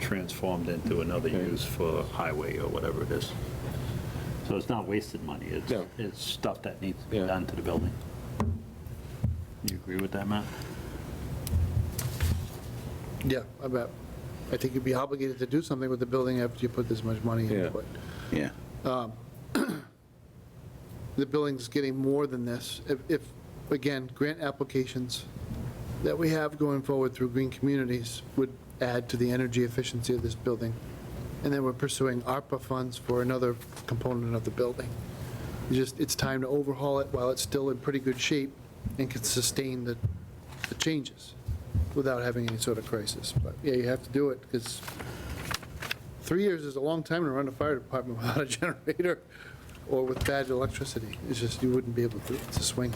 transformed into another use for highway or whatever it is. So it's not wasted money, it's stuff that needs to be done to the building. You agree with that, Matt? Yeah, I bet. I think you'd be obligated to do something with the building after you put this much money into it. Yeah. The building's getting more than this. If, again, grant applications that we have going forward through Green Communities would add to the energy efficiency of this building. And then we're pursuing ARPA funds for another component of the building. It's time to overhaul it while it's still in pretty good shape and can sustain the changes without having any sort of crisis. But yeah, you have to do it, because 3 years is a long time to run a fire department without a generator or with bad electricity. It's just, you wouldn't be able to swing.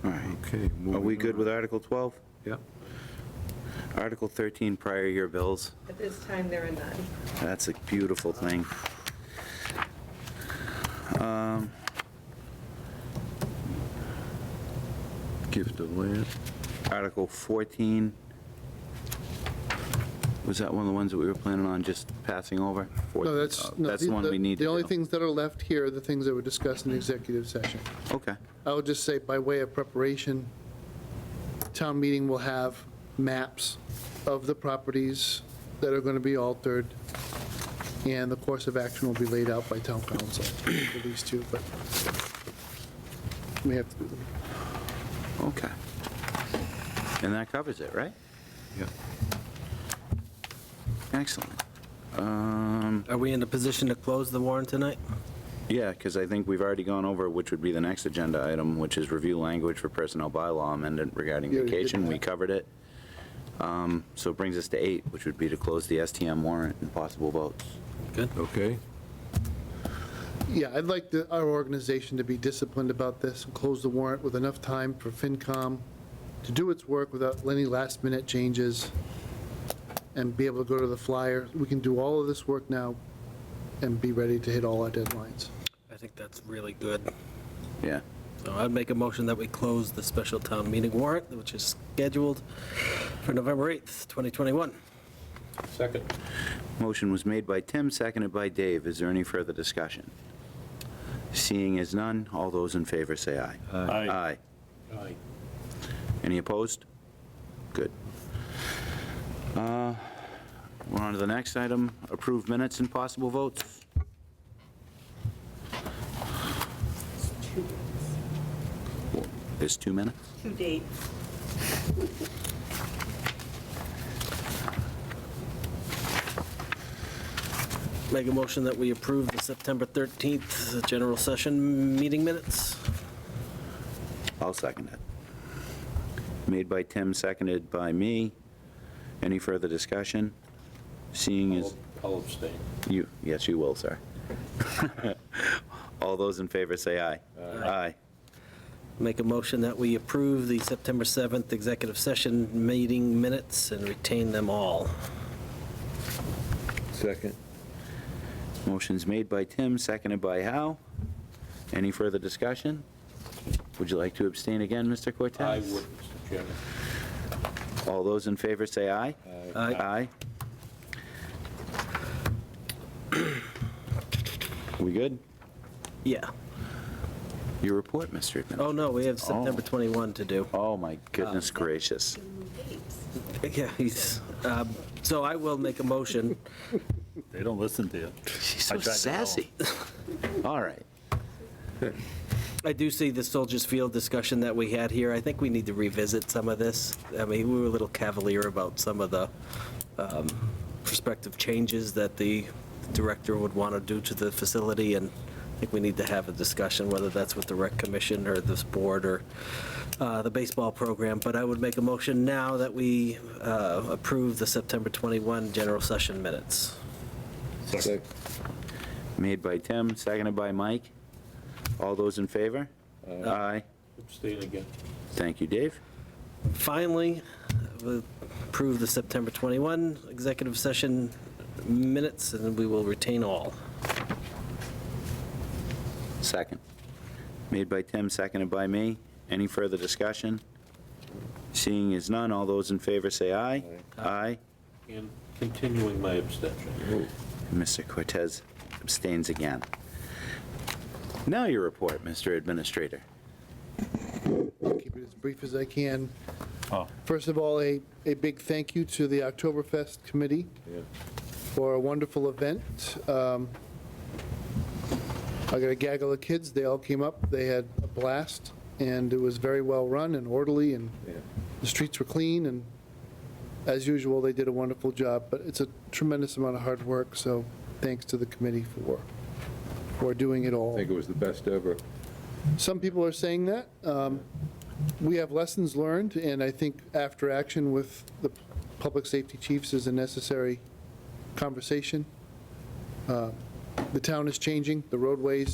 All right. Okay. Are we good with Article 12? Yeah. Article 13, prior year bills. At this time, there are none. That's a beautiful thing. Gift of land. Article 14. Was that one of the ones that we were planning on just passing over? No, that's, no, That's the one we need to the only do. things that are left here are the things that were discussed in executive session. Okay. I would just say, by way of preparation, town meeting will have maps of the properties that are going to be altered, and the course of action will be laid out by town council for these two, but we have to do them. Okay. And that covers it, right? Yeah. Excellent. Are we in a position to close the warrant tonight? Yeah, because I think we've already gone over, which would be the next agenda item, which is review language for personnel bylaw amendment regarding You already did vacation. We that. covered it. So it brings us to 8, which would be to close the STM warrant and possible votes. Good. Okay. Yeah, I'd like our organization to be disciplined about this and close the warrant with enough time for FinCom to do its work without any last-minute changes and be able to go to the flyer. We can do all of this work now and be ready to hit all our deadlines. I think that's really good. Yeah. So I'd make a motion that we close the special town meeting warrant, which is scheduled for November 8th, 2021. Second. Motion was made by Tim, seconded by Dave. Is there any further discussion? Seeing as none, all those in favor say aye. Aye. Aye. Any opposed? Good. We're on to the next item, approved minutes and possible votes. There's 2 minutes? To date. Make a motion that we approve the September 13th general session meeting minutes. I'll second it. Made by Tim, seconded by me. Any further discussion? Seeing as I'll abstain. you, yes, you will, sir. All those in favor say aye. Aye. Make a motion that we approve the September 7th executive session meeting minutes and retain them all. Second. Motion's made by Tim, seconded by Hal. Any further discussion? Would you like to abstain again, Mr. Cortez? I would, Mr. Chairman. All those in favor say aye. Aye. We good? Yeah. Your report, Mr. Administrator. Oh, no, we have September 21 to do. Oh, my goodness gracious. Yeah, he's, so I will make a motion. They don't listen to you. She's so sassy. All right. I do see the Soldiers Field discussion that we had here. I think we need to revisit some of this. I mean, we were a little cavalier about some of the prospective changes that the director would want to do to the facility, and I think we need to have a discussion, whether that's with the rec commission or this board or the baseball program. But I would make a motion now that we approve the September 21 general session minutes. Second. Made by Tim, seconded by Mike. All those in favor? Aye. Abstain again. Thank you, Dave. Finally, we'll approve the September 21 executive session minutes, and we will retain all. Second. Made by Tim, seconded by me. Any further discussion? Seeing as none, all those in favor say aye. Aye. And continuing my abstention. Mr. Cortez abstains again. Now your report, Mr. Administrator. I'll keep it as brief as I can. Oh. First of all, a big thank you to the Oktoberfest Committee for a wonderful event. I got a gaggle of kids. They all came up. They had a blast, and it was very well run and orderly, and the streets were clean, and as usual, they did a wonderful job. But it's a tremendous amount of hard work, so thanks to the committee for doing it all. I think it was the best ever. Some people are saying that. We have lessons learned, and I think after action with the public safety chiefs is a necessary conversation. The town is changing, the roadway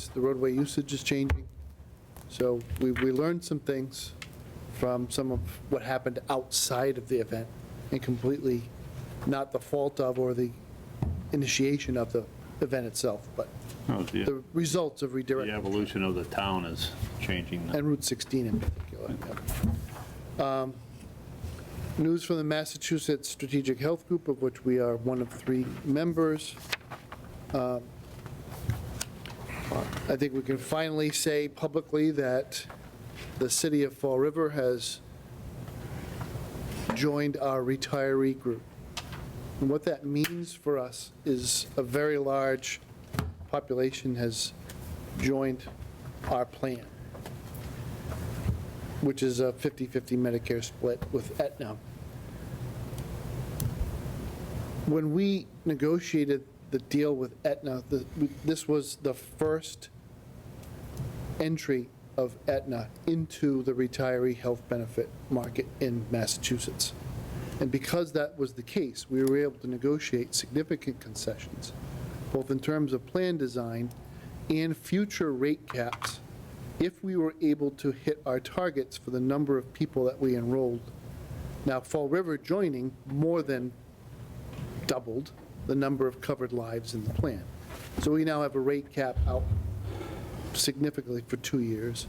usage is changing. So we learned some things from some of what happened outside of the event, and completely not the fault of or the initiation of the event itself, but the results of The redirecting. evolution of the town is changing. And Route 16 in particular. Yep. News from the Massachusetts Strategic Health Group, of which we are one of 3 members. I think we can finally say publicly that the city of Fall River has joined our retiree group. And what that means for us is a very large population has joined our plan, which is a 50-50 Medicare split with Aetna. When we negotiated the deal with Aetna, this was the first entry of Aetna into the retiree health benefit market in Massachusetts. And because that was the case, we were able to negotiate significant concessions, both in terms of plan design and future rate caps, if we were able to hit our targets for the number of people that we enrolled. Now, Fall River joining more than doubled the number of covered lives in the plan. So we now have a rate cap out significantly for 2 years,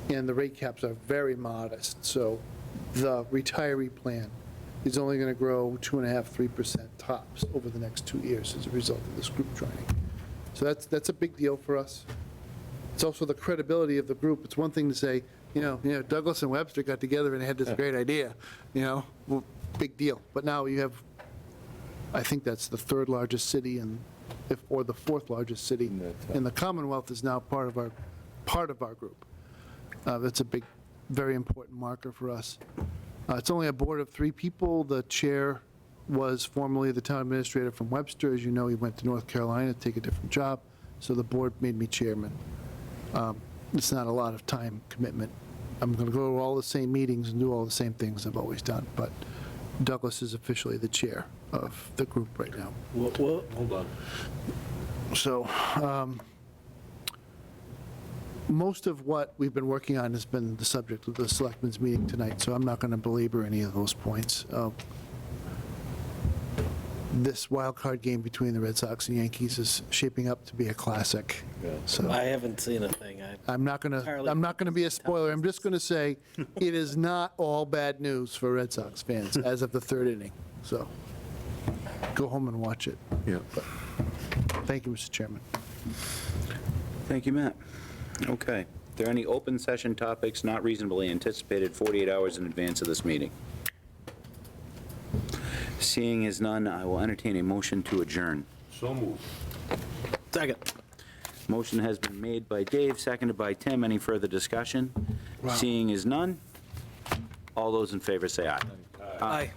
and the rate caps are very modest. So the retiree plan is only going to grow 2.5–3% tops over the next 2 years as a result of this group joining. So that's a big deal for us. It's also the credibility of the group. It's one thing to say, Douglas and Webster got together and had this great idea, well, big deal. But now you have, I think that's the 3rd largest city or the 4th largest city in the Commonwealth is now part of our group. That's a big, very important marker for us. It's only a board of 3 people. The chair was formerly the town administrator from Webster. As you know, he went to North Carolina to take a different job, so the board made me chairman. It's not a lot of time commitment. I'm going to go to all the same meetings and do all the same things I've always done, but Douglas is officially the chair of the group right now. Hold on. So, most of what we've been working on has been the subject of the Selectmen's meeting tonight, so I'm not going to belabor any of those points. This wild card game between the Red Sox and Yankees is shaping up to be a classic. So I haven't seen a thing. I'm not going to be a spoiler. I'm just going to say it is not all bad news for Red Sox fans as of the 3rd inning. So go home and watch it. Yeah. Thank you, Mr. Chairman. Thank you, Matt. Okay. Are there any open session topics not reasonably anticipated 48 hours in advance of this meeting? Seeing as none, I will entertain a motion to adjourn. So moved. Second. Motion has been made by Dave, seconded by Tim. Any further discussion? Seeing as none, all those in favor say aye. Aye.